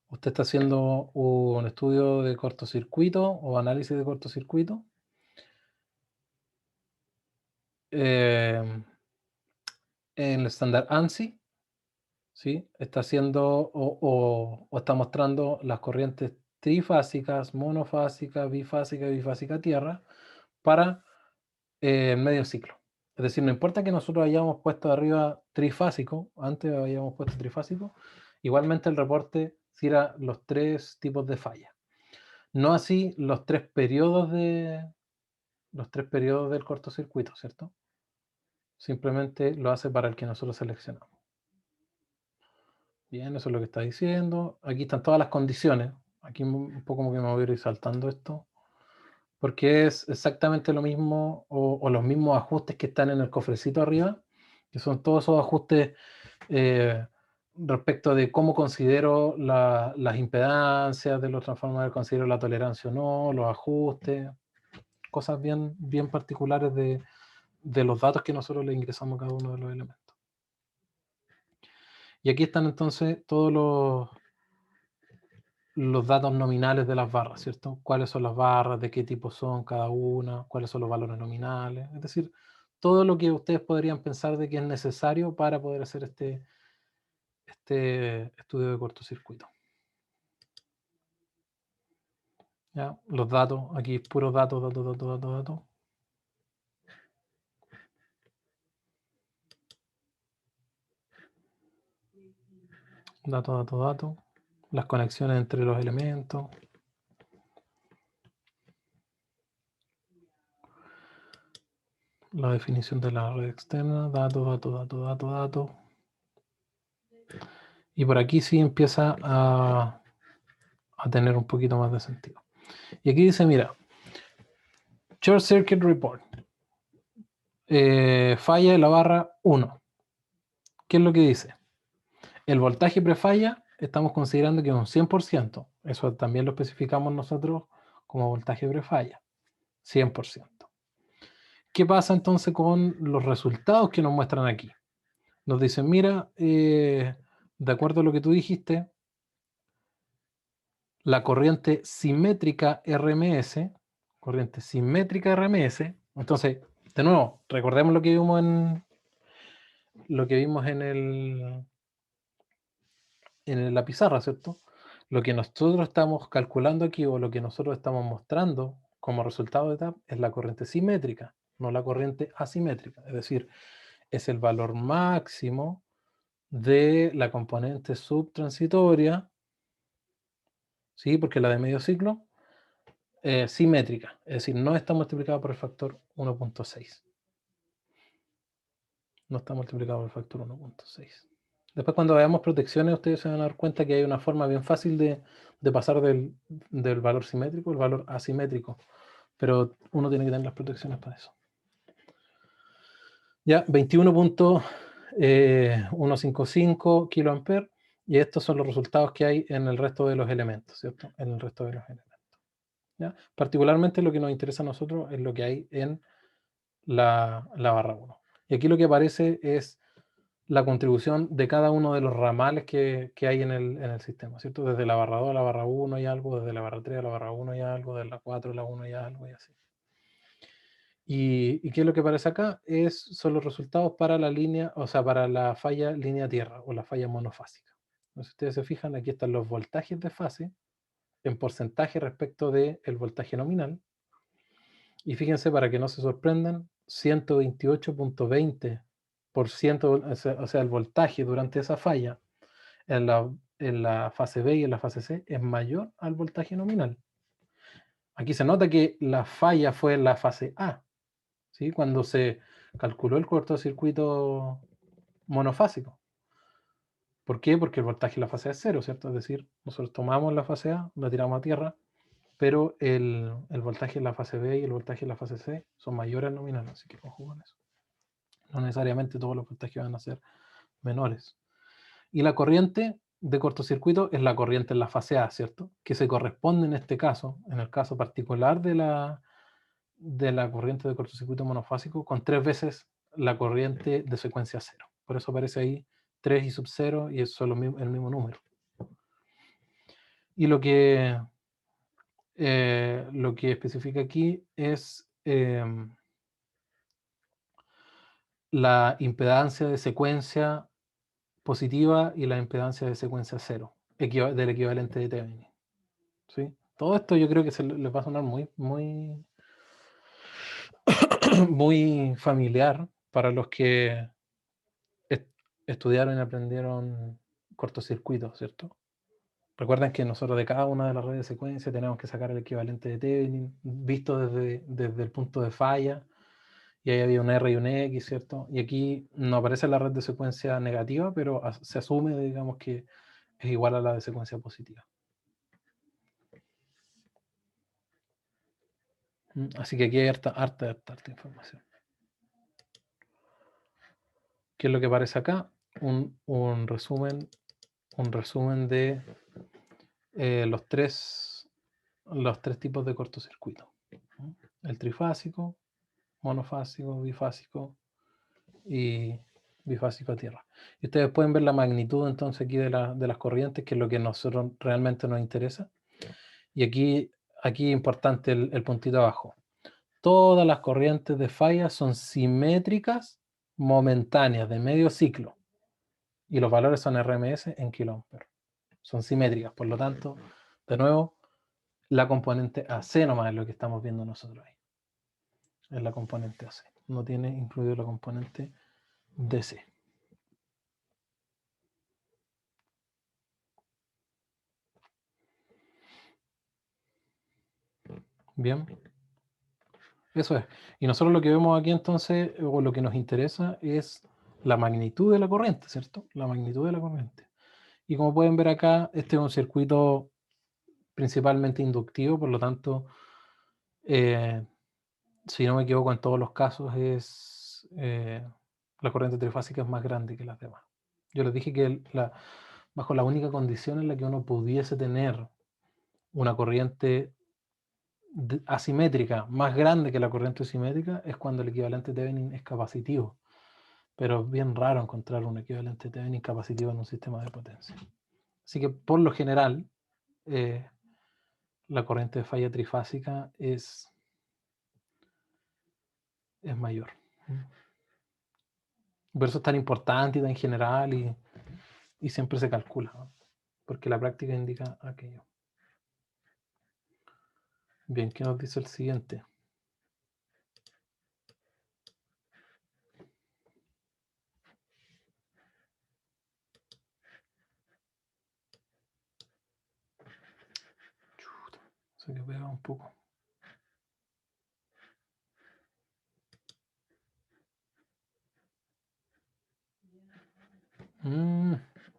usted está haciendo un estudio de cortocircuito o análisis de cortocircuito. En el estándar ANSI, ¿sí? Está haciendo o está mostrando las corrientes trifásicas, monofásicas, bifásica tierra para medio ciclo. Es decir, no importa que nosotros hayamos puesto arriba trifásico, antes habíamos puesto trifásico, igualmente el reporte tira los 3 tipos de falla. No así los 3 periodos del cortocircuito, ¿cierto? Simplemente lo hace para el que nosotros seleccionamos. Bien, eso es lo que está diciendo. Aquí están todas las condiciones. Aquí un poco como que me voy a ir saltando esto. Porque es exactamente lo mismo o los mismos ajustes que están en el cofrecito arriba, que son todos esos ajustes respecto de cómo considero las impedancias de los transformadores, considero la tolerancia o no, los ajustes, cosas bien, bien particulares de los datos que nosotros le ingresamos a cada uno de los elementos. Y aquí están entonces todos los datos nominales de las barras, ¿cierto? ¿Cuáles son las barras? ¿De qué tipo son cada una? ¿Cuáles son los valores nominales? Es decir, todo lo que ustedes podrían pensar de que es necesario para poder hacer este estudio de cortocircuito. ¿Ya? Los datos, aquí puros datos. Datos. Las conexiones entre los elementos. La definición de la red externa. Datos. Y por aquí sí empieza a tener un poquito más de sentido. Y aquí dice, mira, Short Circuit Report. Falla de la barra 1. ¿Qué es lo que dice? El voltaje prefalla estamos considerando que es un 100%. Eso también lo especificamos nosotros como voltaje prefalla. 100%. ¿Qué pasa entonces con los resultados que nos muestran aquí? Nos dicen, mira, de acuerdo a lo que tú dijiste, la corriente simétrica RMS, entonces, de nuevo, recordemos lo que vimos en la pizarra, ¿cierto? Lo que nosotros estamos calculando aquí o lo que nosotros estamos mostrando como resultado de TAP es la corriente simétrica, no la corriente asimétrica. Es decir, es el valor máximo de la componente subtransitoria, ¿sí? Porque la de medio ciclo es simétrica, es decir, no está multiplicada por el factor 1.6. No está multiplicado por el factor 1.6. Después cuando veamos protecciones, ustedes se van a dar cuenta que hay una forma bien fácil de pasar del valor simétrico al valor asimétrico. Pero uno tiene que tener las protecciones para eso. Ya, 21.155 kiloamperes. Y estos son los resultados que hay en el resto de los elementos, ¿cierto? En el resto de los elementos. ¿Ya? Particularmente lo que nos interesa a nosotros es lo que hay en la barra 1. Y aquí lo que aparece es la contribución de cada uno de los ramales que hay en el sistema, ¿cierto? Desde la barra 2 a la barra 1 y algo, desde la barra 3 a la barra 1 y algo, desde la 4 a la 1 y algo, y así. ¿Y qué es lo que aparece acá? Son los resultados para la línea, o sea, para la falla línea tierra o la falla monofásica. Entonces, si ustedes se fijan, aquí están los voltajes de fase en porcentaje respecto del voltaje nominal. Y fíjense, para que no se sorprendan, 128.20%, o sea, el voltaje durante esa falla en la fase B y en la fase C es mayor al voltaje nominal. Aquí se nota que la falla fue en la fase A, ¿sí? Cuando se calculó el cortocircuito monofásico. ¿Por qué? Porque el voltaje en la fase A es cero, ¿cierto? Es decir, nosotros tomamos la fase A, la tiramos a tierra, pero el voltaje en la fase B y el voltaje en la fase C son mayores al nominal, así que ojo con eso. No necesariamente todos los voltajes van a ser menores. Y la corriente de cortocircuito es la corriente en la fase A, ¿cierto? Que se corresponde en este caso, en el caso particular de la corriente de cortocircuito monofásico, con 3 veces la corriente de secuencia 0. Por eso aparece ahí 3 y sub 0 y es solo el mismo número. Y lo que especifica aquí es la impedancia de secuencia positiva y la impedancia de secuencia 0 del equivalente de Thevenin. ¿Sí? Todo esto yo creo que les va a sonar muy, muy, muy familiar para los que estudiaron y aprendieron cortocircuitos, ¿cierto? Recuerden que nosotros de cada una de las redes de secuencia tenemos que sacar el equivalente de Thevenin, visto desde el punto de falla, y ahí había un R y un X, ¿cierto? Y aquí no aparece la red de secuencia negativa, pero se asume, digamos, que es igual a la de secuencia positiva. Así que aquí hay harta información. ¿Qué es lo que aparece acá? Un resumen de los tres tipos de cortocircuito. El trifásico, monofásico, bifásico y bifásico a tierra. Y ustedes pueden ver la magnitud entonces aquí de las corrientes, que es lo que a nosotros realmente nos interesa. Y aquí importante el puntito abajo. Todas las corrientes de falla son simétricas momentáneas de medio ciclo. Y los valores son RMS en kiloamperes. Son simétricas, por lo tanto, de nuevo, la componente AC nomás es lo que estamos viendo nosotros ahí. Es la componente AC. No tiene incluido la componente DC. Bien. Eso es. Y nosotros lo que vemos aquí entonces, o lo que nos interesa, es la magnitud de la corriente, ¿cierto? La magnitud de la corriente. Y como pueden ver acá, este es un circuito principalmente inductivo, por lo tanto, si no me equivoco, en todos los casos la corriente trifásica es más grande que las demás. Yo les dije que bajo la única condición en la que uno pudiese tener una corriente asimétrica más grande que la corriente simétrica es cuando el equivalente Thevenin es capacitivo. pero es bien raro encontrar un equivalente Thevenin capacitivo en un sistema de potencia. Así que por lo general, la corriente de falla trifásica es mayor. Por eso es tan importante y tan general y siempre se calcula, ¿no? Porque la práctica indica aquello. Bien, ¿qué nos dice el siguiente? Se que pega un poco.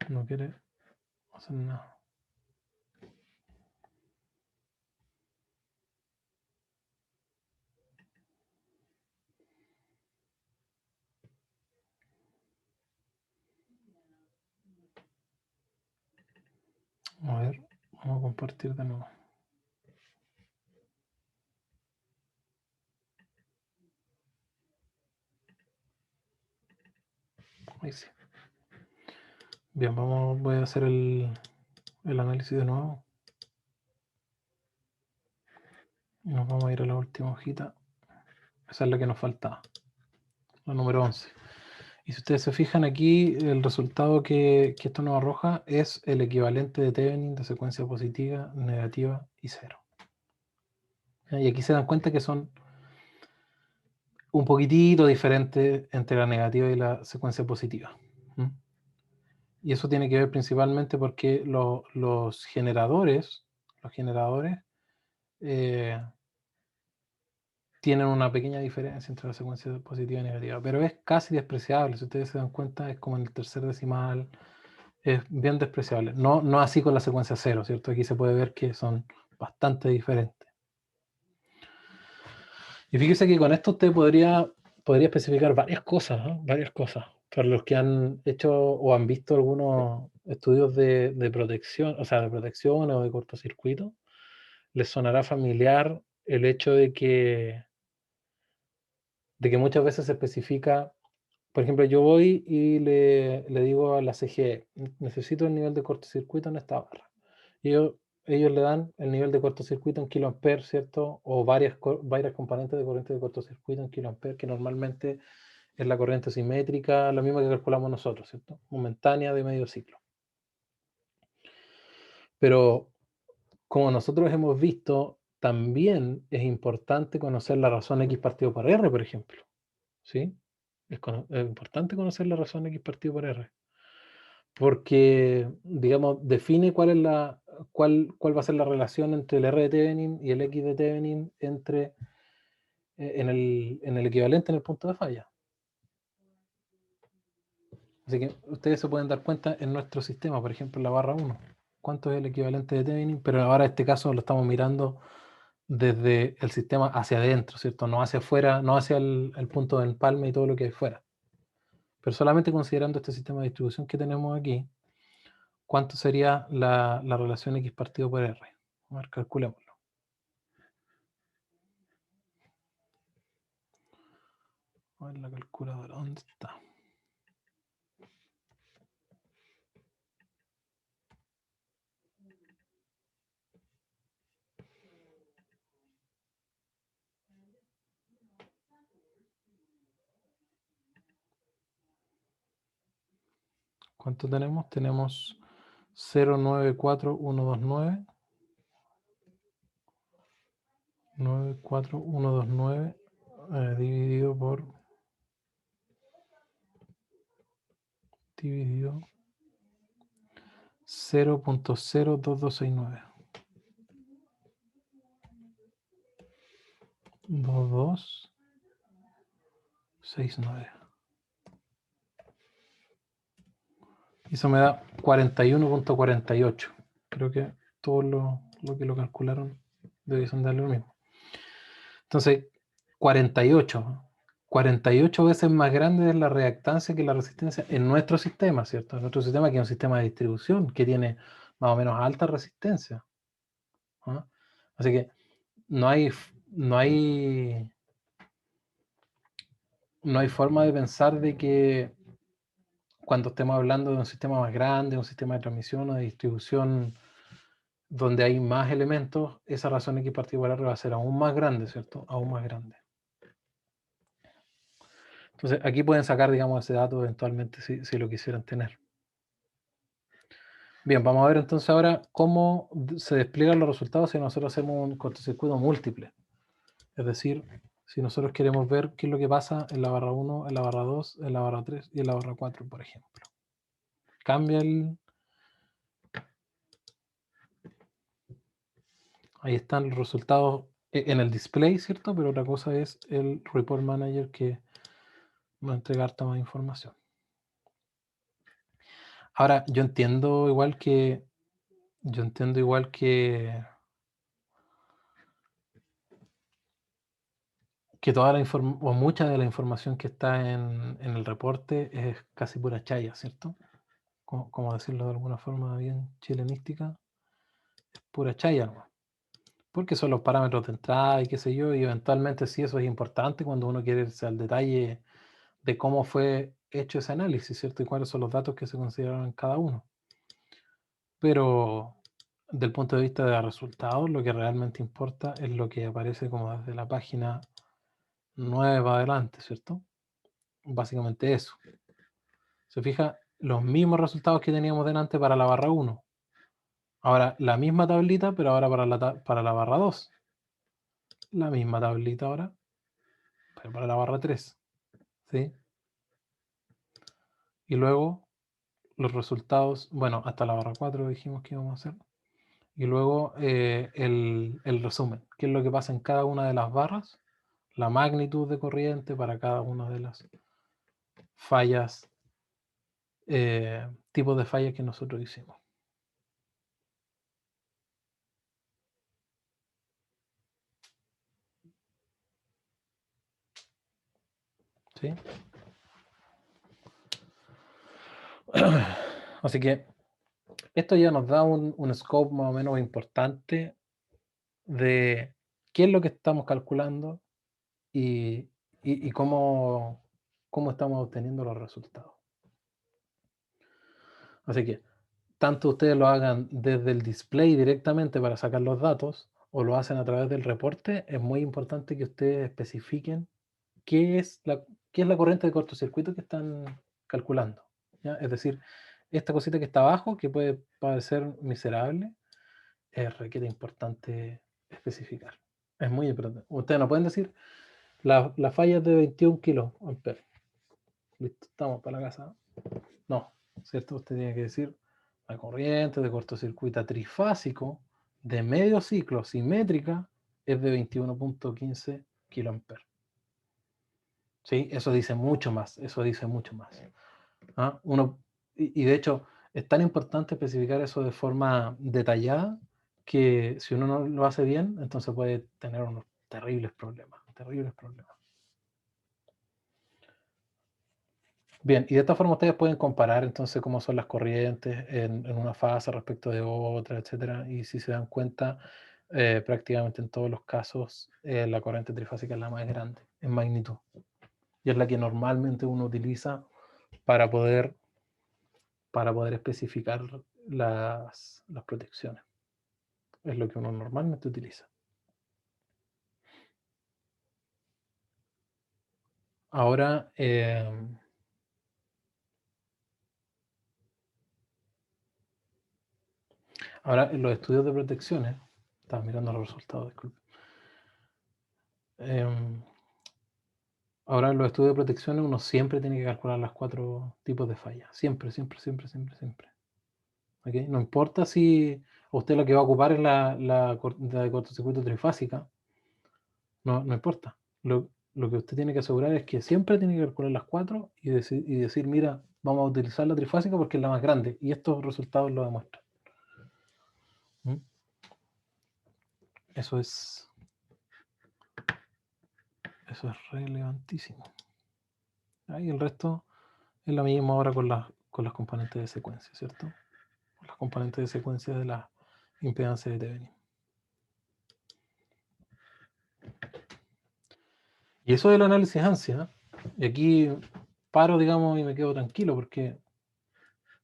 No quiere hacer nada. A ver, vamos a compartir de nuevo. Ahí sí. Bien, voy a hacer el análisis de nuevo. Y nos vamos a ir a la última hojita. Esa es la que nos faltaba. La número 11. Y si ustedes se fijan aquí, el resultado que esto nos arroja es el equivalente de Thevenin de secuencia positiva, negativa y cero. Y aquí se dan cuenta que son un poquitito diferentes entre la negativa y la secuencia positiva. Y eso tiene que ver principalmente porque los generadores tienen una pequeña diferencia entre la secuencia positiva y negativa, pero es casi despreciable. Si ustedes se dan cuenta, es como en el tercer decimal, es bien despreciable. No así con la secuencia cero, ¿cierto? Aquí se puede ver que son bastante diferentes. Y fíjese que con esto usted podría especificar varias cosas, ¿no? Varias cosas. Para los que han hecho o han visto algunos estudios de protección, o sea, de protección o de cortocircuito, les sonará familiar el hecho de que muchas veces se especifica, por ejemplo, yo voy y le digo a la CGE, necesito el nivel de cortocircuito en esta barra. Y ellos le dan el nivel de cortocircuito en kiloamperes, ¿cierto? O varias componentes de corriente de cortocircuito en kiloamperes, que normalmente es la corriente simétrica, la misma que calculamos nosotros, ¿cierto? Momentánea de medio ciclo. Pero como nosotros hemos visto, también es importante conocer la razón X partido por R, por ejemplo. ¿Sí? Es importante conocer la razón X partido por R. Porque, digamos, define cuál va a ser la relación entre el R de Thevenin y el X de Thevenin en el equivalente en el punto de falla. Así que ustedes se pueden dar cuenta en nuestro sistema, por ejemplo, en la barra 1, cuánto es el equivalente de Thevenin, pero ahora en este caso lo estamos mirando desde el sistema hacia adentro, ¿cierto? No hacia afuera, no hacia el punto del empalme y todo lo que hay fuera. Pero solamente considerando este sistema de distribución que tenemos aquí, ¿cuánto sería la relación X partido por R? A ver, calculémoslo. A ver la calculadora, ¿dónde está? ¿Cuánto tenemos? Tenemos 0,94129 94129 dividido 0.02269 2269. Y eso me da 41.48. Creo que todo lo que lo calcularon debiesen darle lo mismo. Entonces, 48 veces más grande es la reactancia que la resistencia en nuestro sistema, ¿cierto? En nuestro sistema, que es un sistema de distribución que tiene más o menos alta resistencia. ¿Ah? Así que no hay no hay forma de pensar de que cuando estemos hablando de un sistema más grande, un sistema de transmisión o de distribución donde hay más elementos, esa razón X particular va a ser aún más grande, ¿cierto? Aún más grande. Entonces, aquí pueden sacar, digamos, ese dato eventualmente si lo quisieran tener. Bien, vamos a ver entonces ahora cómo se despliegan los resultados si nosotros hacemos un cortocircuito múltiple. Es decir, si nosotros queremos ver qué es lo que pasa en la barra 1, en la barra 2, en la barra 3 y en la barra 4, por ejemplo. Cambia el... Ahí están los resultados en el display, ¿cierto? Pero otra cosa es el Report Manager que va a entregar toda más información. Ahora, yo entiendo igual que toda la información, o mucha de la información que está en el reporte es casi pura chaya, ¿cierto? Como decirlo de alguna forma bien chilenística, es pura chaya, ¿no? Porque son los parámetros de entrada y qué sé yo, y eventualmente sí eso es importante cuando uno quiere irse al detalle de cómo fue hecho ese análisis, ¿cierto? Y cuáles son los datos que se consideraron en cada uno. Pero del punto de vista de resultados, lo que realmente importa es lo que aparece como desde la página 9 para adelante, ¿cierto? Básicamente eso. Se fija, los mismos resultados que teníamos delante para la barra 1. Ahora, la misma tablita, pero ahora para la barra 2. La misma tablita ahora, pero para la barra 3. ¿Sí? Y luego los resultados, bueno, hasta la barra 4 dijimos que íbamos a hacer. Y luego el resumen, qué es lo que pasa en cada una de las barras, la magnitud de corriente para cada una de las fallas, tipos de fallas que nosotros hicimos. ¿Sí? Así que esto ya nos da un scope más o menos importante de qué es lo que estamos calculando y cómo estamos obteniendo los resultados. Así que tanto ustedes lo hagan desde el display directamente para sacar los datos o lo hacen a través del reporte, es muy importante que ustedes especifiquen qué es la corriente de cortocircuito que están calculando, ¿ya? Es decir, esta cosita que está abajo, que puede parecer miserable, requiere importante especificar. Es muy importante. Ustedes no pueden decir la falla es de 21 kilos amperes. Listo, estamos para la casa. No, ¿cierto? Usted tiene que decir la corriente de cortocircuito trifásico de medio ciclo simétrica es de 21.15 kiloamperes. ¿Sí? Eso dice mucho más, eso dice mucho más. ¿Ah? Y de hecho, es tan importante especificar eso de forma detallada que si uno no lo hace bien, entonces puede tener unos terribles problemas, terribles problemas. Bien, y de esta forma ustedes pueden comparar entonces cómo son las corrientes en una fase respecto de otra, etcétera. Y si se dan cuenta, prácticamente en todos los casos la corriente trifásica es la más grande en magnitud. Y es la que normalmente uno utiliza para poder especificar las protecciones. Es lo que uno normalmente utiliza. Ahora, en los estudios de protecciones, estaba mirando los resultados, disculpe. Ahora en los estudios de protecciones uno siempre tiene que calcular los 4 tipos de fallas. Siempre, siempre, siempre, siempre, siempre. ¿Okay? No importa si usted lo que va a ocupar es la de cortocircuito trifásica. No importa. Lo que usted tiene que asegurar es que siempre tiene que calcular las 4 y decir, mira, vamos a utilizar la trifásica porque es la más grande. Y estos resultados lo demuestran. ¿Mm? Eso es relevantísimo. Y el resto es lo mismo ahora con las componentes de secuencia, ¿cierto? Las componentes de secuencia de la impedancia de Thevenin. Y eso del análisis ANSI, Y aquí paro, digamos, y me quedo tranquilo porque,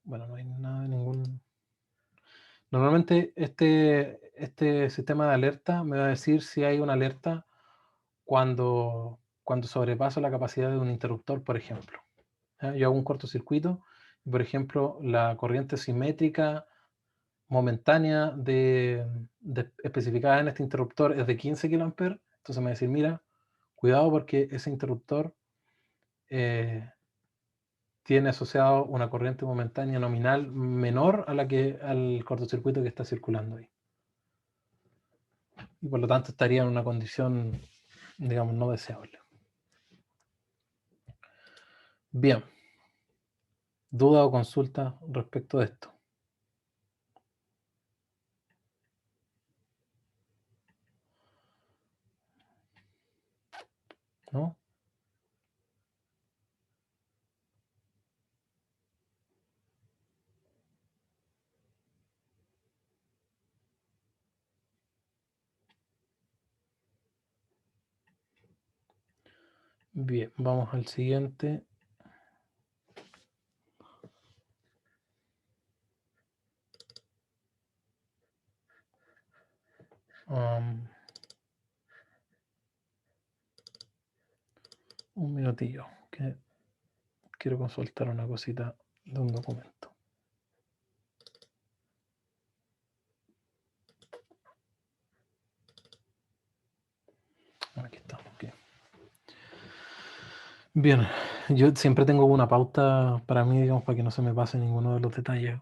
bueno, no hay nada, ningún... Normalmente este sistema de alerta me va a decir si hay una alerta cuando sobrepaso la capacidad de un interruptor, por ejemplo. ¿Ya? Yo hago un cortocircuito y, por ejemplo, la corriente simétrica momentánea especificada en este interruptor es de 15 kA, entonces me va a decir, mira, cuidado porque ese interruptor tiene asociado una corriente momentánea nominal menor a la que al cortocircuito que está circulando ahí. Y por lo tanto estaría en una condición, digamos, no deseable. Bien. ¿Duda o consulta respecto de esto? ¿No? Bien, vamos al siguiente. Un minutillo, que quiero consultar una cosita de un documento. Aquí estamos. Okay. Bien, yo siempre tengo una pauta para mí, digamos, para que no se me pase ninguno de los detalles.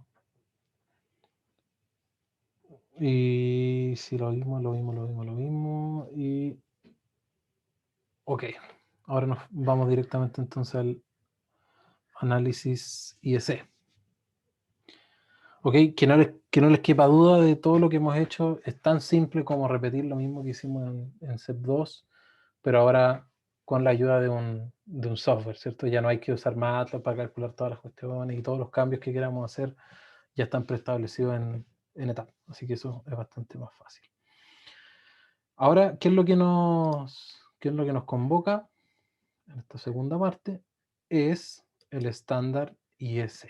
Y si lo vimos. Y ok, ahora nos vamos directamente entonces al análisis IEC. Ok, que no les quepa duda de todo lo que hemos hecho. Es tan simple como repetir lo mismo que hicimos en SEP 2, pero ahora con la ayuda de un software, ¿cierto? Ya no hay que usar MATLAB para calcular todas las cuestiones y todos los cambios que queramos hacer ya están preestablecidos en etapa. Así que eso es bastante más fácil. Ahora, ¿qué es lo que nos convoca en esta segunda parte? Es el estándar IS.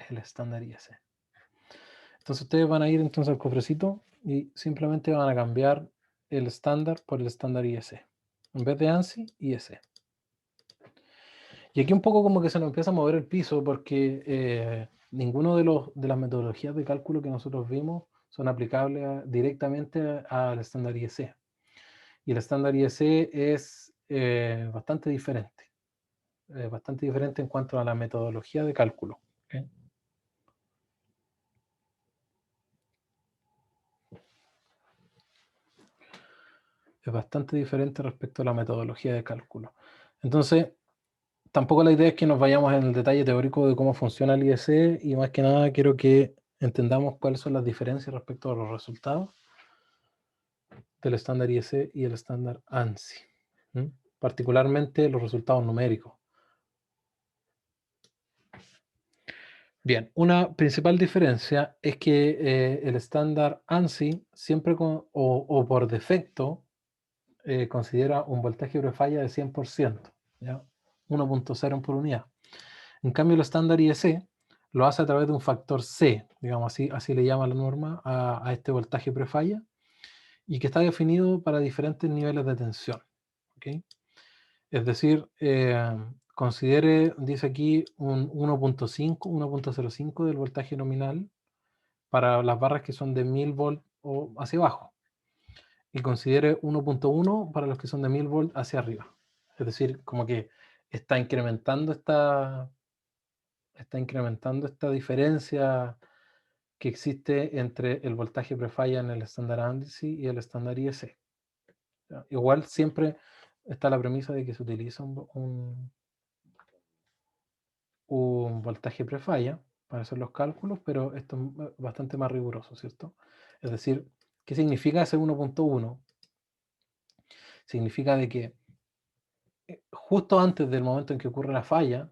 El estándar IS. Entonces ustedes van a ir entonces al cofrecito y simplemente van a cambiar el estándar por el estándar IS. En vez de ANSI, IS. Y aquí un poco como que se nos empieza a mover el piso porque ninguno de las metodologías de cálculo que nosotros vimos son aplicables directamente al estándar IS. Y el estándar IS es bastante diferente. Bastante diferente en cuanto a la metodología de cálculo. ¿Okay? Es bastante diferente respecto a la metodología de cálculo. Entonces, tampoco la idea es que nos vayamos en el detalle teórico de cómo funciona el IEC y más que nada quiero que entendamos cuáles son las diferencias respecto a los resultados del estándar IEC y el estándar ANSI. Particularmente los resultados numéricos. Bien, una principal diferencia es que el estándar ANSI siempre o por defecto considera un voltaje prefalla de 100%, ¿ya? 1.0 por unidad. En cambio, el estándar IEC lo hace a través de un factor C, digamos así le llama la norma a este voltaje prefalla, y que está definido para diferentes niveles de tensión. ¿Okay? Es decir, considere, dice aquí, un 1.05 del voltaje nominal para las barras que son de 1000 volts o hacia abajo. Y considere 1.1 para los que son de 1000 volts hacia arriba. Es decir, como que está incrementando esta diferencia que existe entre el voltaje prefalla en el estándar ANSI y el estándar IEC. Igual siempre está la premisa de que se utiliza un voltaje prefalla para hacer los cálculos, pero esto es bastante más riguroso, ¿cierto? Es decir, ¿qué significa ese 1.1? Significa de que justo antes del momento en que ocurre la falla,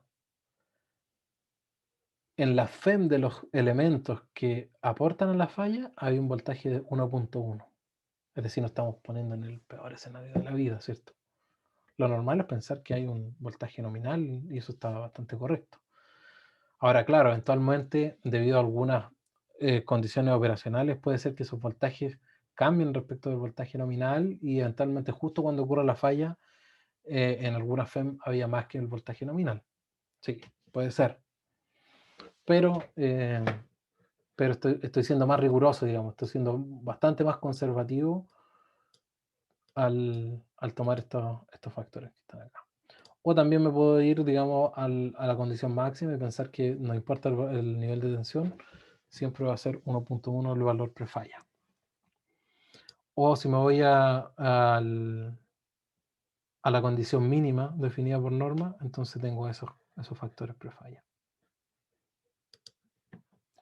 en la FEM de los elementos que aportan a la falla hay un voltaje de 1.1. Es decir, nos estamos poniendo en el peor escenario de la vida, ¿cierto? lo normal es pensar que hay un voltaje nominal y eso está bastante correcto. Ahora, claro, eventualmente, debido a algunas condiciones operacionales, puede ser que esos voltajes cambien respecto del voltaje nominal y eventualmente justo cuando ocurra la falla, en algunas FEM había más que el voltaje nominal. Sí, puede ser. Pero estoy siendo más riguroso, digamos, estoy siendo bastante más conservativo al tomar estos factores que están acá. O también me puedo ir, digamos, a la condición máxima y pensar que no importa el nivel de tensión, siempre va a ser 1.1 el valor prefalla. O si me voy a la condición mínima definida por norma, entonces tengo esos factores prefalla.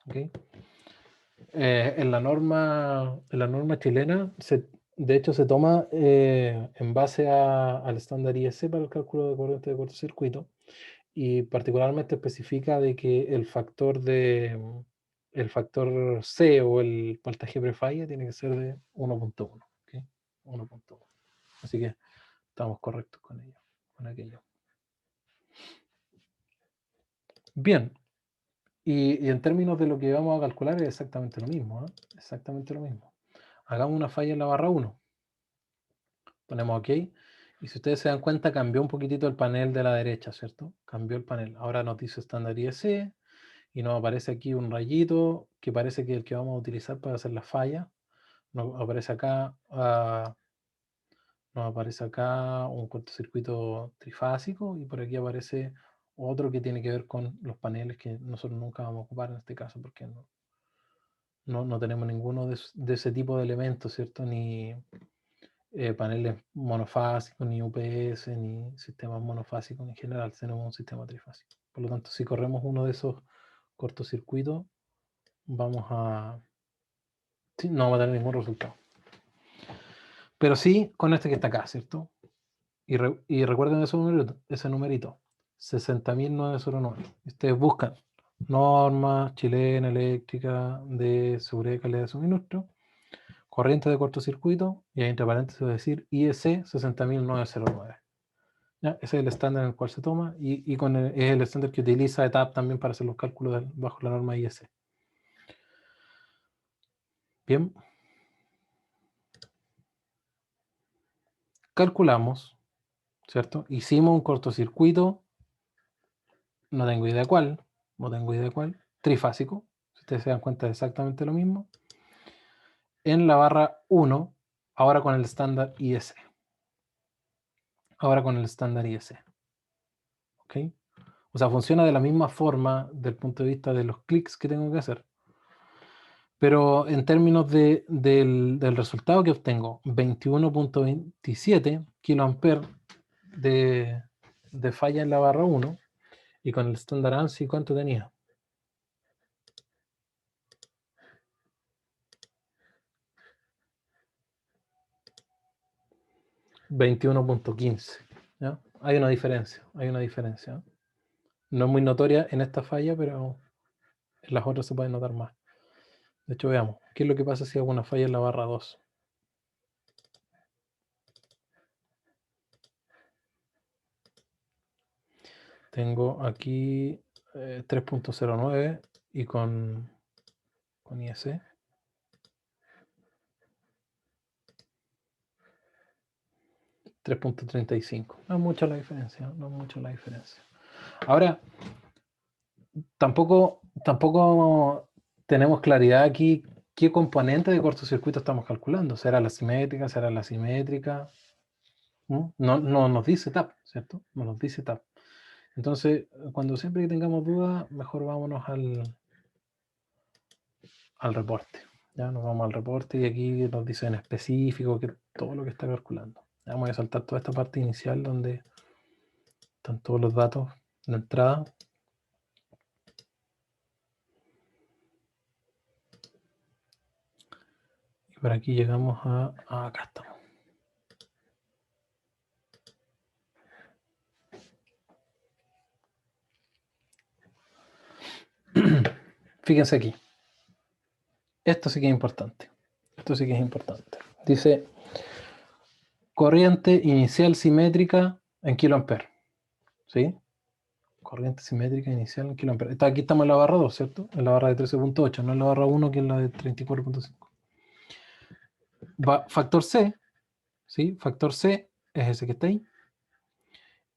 ¿Okay? En la norma chilena, de hecho, se toma en base al estándar IEC para el cálculo de corriente de cortocircuito, y particularmente especifica de que el factor C o el voltaje prefalla tiene que ser de 1.1. ¿Okay? 1.1. Así que estamos correctos con aquello. Bien. Y en términos de lo que vamos a calcular es exactamente lo mismo. Exactamente lo mismo. Hagamos una falla en la barra 1. Ponemos OK. Y si ustedes se dan cuenta, cambió un poquitito el panel de la derecha, ¿cierto? Cambió el panel. Ahora nos dice estándar IEC y nos aparece aquí un rayito que parece que es el que vamos a utilizar para hacer la falla. Nos aparece acá, un cortocircuito trifásico y por aquí aparece otro que tiene que ver con los paneles que nosotros nunca vamos a ocupar en este caso porque no tenemos ninguno de ese tipo de elementos, ¿cierto? Ni paneles monofásicos, ni UPS, ni sistemas monofásicos en general. Tenemos un sistema trifásico. Por lo tanto, si corremos uno de esos cortocircuitos, no vamos a tener ningún resultado. Pero sí con este que está acá, ¿cierto? Y recuerden ese numerito, 60.909. Ustedes buscan norma chilena eléctrica de seguridad y calidad de suministro, corriente de cortocircuito, y ahí entre paréntesis va a decir IEC 60.909. ¿Ya? Ese es el estándar en el cual se toma y es el estándar que utiliza ETAP también para hacer los cálculos bajo la norma IEC. Bien. Calculamos, ¿cierto? Hicimos un cortocircuito, no tengo idea cuál, trifásico, si ustedes se dan cuenta es exactamente lo mismo, en la barra 1, ahora con el estándar IEC. ¿Ok? O sea, funciona de la misma forma desde el punto de vista de los clics que tengo que hacer. Pero en términos del resultado que obtengo, 21.27 kiloamperes de falla en la barra 1, y con el estándar ANSI, ¿cuánto tenía? 21.15. ¿Ya? Hay una diferencia. No es muy notoria en esta falla, pero en las otras se puede notar más. De hecho, veamos, ¿qué es lo que pasa si hago una falla en la barra 2? Tengo aquí 3.09 y con IEC. $3.35. No es mucha la diferencia. Ahora, tampoco tenemos claridad aquí qué componente de cortocircuito estamos calculando. ¿Será la simétrica? ¿Será la asimétrica? No nos dice TAP, ¿cierto? No nos dice TAP. Entonces, cuando siempre que tengamos dudas, mejor vámonos al reporte. Ya nos vamos al reporte y aquí nos dice en específico que todo lo que está calculando. Ya vamos a saltar toda esta parte inicial donde están todos los datos de entrada. Y por aquí llegamos acá estamos. Fíjense aquí. Esto sí que es importante. Dice, corriente inicial simétrica en kiloamperes, ¿sí? Corriente simétrica inicial en kiloamperes. Aquí estamos en la barra 2, ¿cierto? En la barra de 13.8, no en la barra 1, que es la de 34.5. Va factor C, ¿sí? Factor C es ese que está ahí.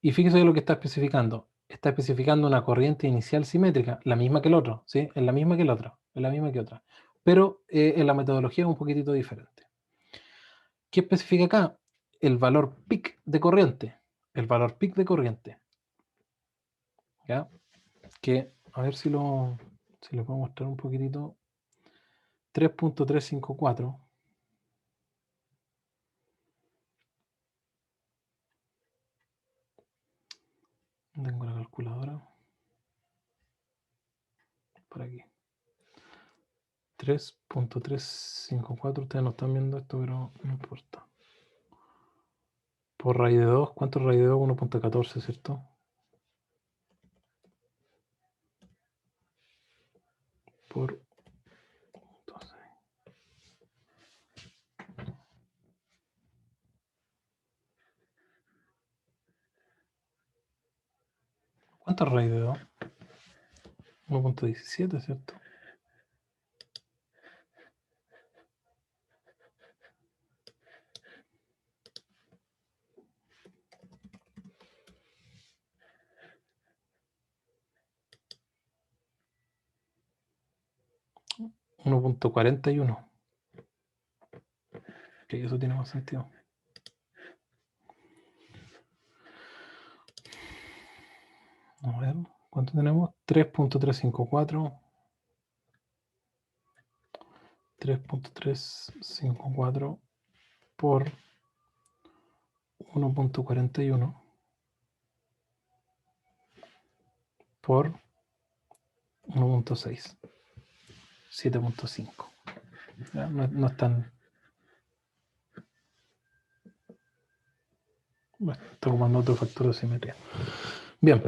Y fíjese lo que está especificando. Está especificando una corriente inicial simétrica, la misma que el otro, ¿sí? Es la misma que el otro, es la misma que otra. Pero en la metodología es un poquitito diferente. ¿Qué especifica acá? El valor peak de corriente. El valor peak de corriente. ¿Ya? Que, a ver si lo puedo mostrar un poquitito. 3.354. Tengo la calculadora. Por aquí. 3.354. Ustedes no están viendo esto, pero no importa. Por raíz de 2. ¿Cuánto es raíz de 2? 1.14, ¿cierto? Por 12. ¿Cuánto es raíz de 2? 1.17, ¿cierto? 1.41. Que eso tiene más sentido. A ver, ¿cuánto tenemos? 3.354. 3.354 por 1.41 por 1.6. 7.5. No es tan... Bueno, está ocupando otro factor de simetría. Bien.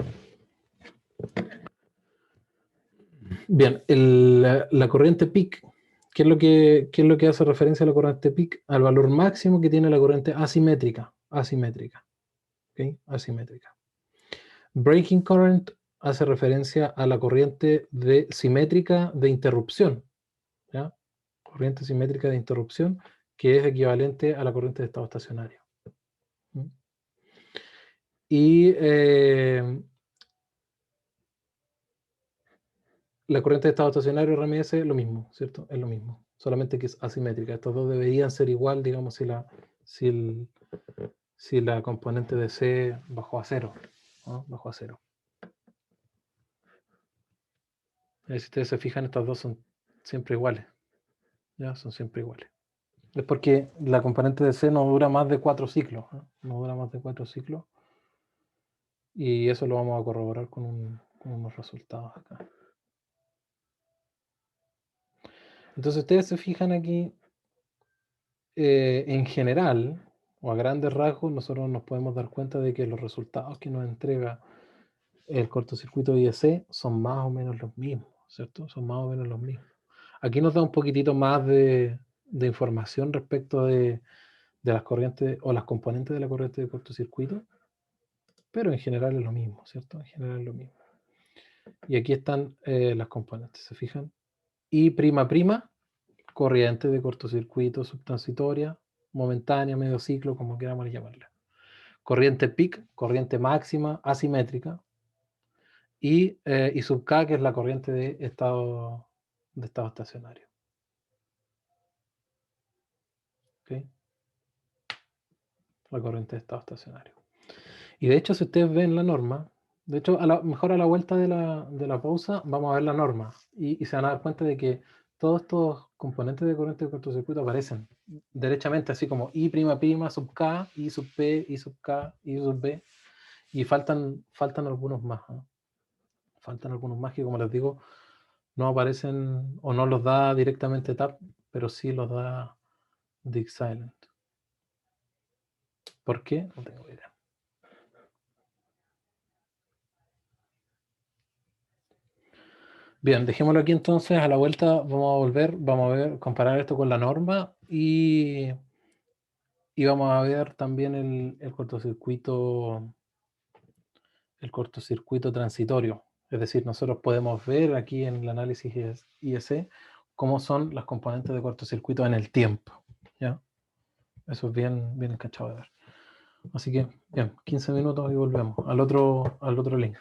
Bien, la corriente peak, ¿qué es lo que hace referencia a la corriente peak? Al valor máximo que tiene la corriente asimétrica. Asimétrica. ¿Okay? Asimétrica. Breaking current hace referencia a la corriente simétrica de interrupción. ¿Ya? Corriente simétrica de interrupción, que es equivalente a la corriente de estado estacionario. Y la corriente de estado estacionario RMS es lo mismo, ¿cierto? Es lo mismo, solamente que es asimétrica. Estos dos deberían ser igual, digamos, si la componente de C bajó a cero, ¿no? Bajó a cero. Si ustedes se fijan, estas dos son siempre iguales. ¿Ya? Son siempre iguales. Es porque la componente de C no dura más de 4 ciclos. No dura más de 4 ciclos. Y eso lo vamos a corroborar con unos resultados acá. Entonces ustedes se fijan aquí, en general, o a grandes rasgos, nosotros nos podemos dar cuenta de que los resultados que nos entrega el cortocircuito IEC son más o menos los mismos, ¿cierto? Son más o menos los mismos. Aquí nos da un poquitito más de información respecto de las corrientes o las componentes de la corriente de cortocircuito, pero en general es lo mismo, ¿cierto? En general es lo mismo. Y aquí están las componentes, ¿se fijan? I', corriente de cortocircuito subtransitoria, momentánea, medio ciclo, como queramos llamarla. Corriente peak, corriente máxima, asimétrica. Y sub K, que es la corriente de estado estacionario. ¿Okay? La corriente de estado estacionario. Y de hecho, si ustedes ven la norma, de hecho, mejor a la vuelta de la pausa, vamos a ver la norma. Y se van a dar cuenta de que todos estos componentes de corriente de cortocircuito aparecen derechamente, así como I', sub K, I sub P, I sub K, I sub B. Y faltan algunos más. ¿Eh? Faltan algunos más que, como les digo, no aparecen o no los da directamente TAP, pero sí los da DigSilent. ¿Por qué? No tengo idea. Bien, dejémoslo aquí entonces. A la vuelta vamos a volver, vamos a ver, comparar esto con la norma y vamos a ver también el cortocircuito el cortocircuito transitorio. Es decir, nosotros podemos ver aquí en el análisis IEC cómo son las componentes de cortocircuito en el tiempo. ¿Ya? Eso es bien, bien encachado de ver. Así que, bien, 15 minutos y volvemos al otro link.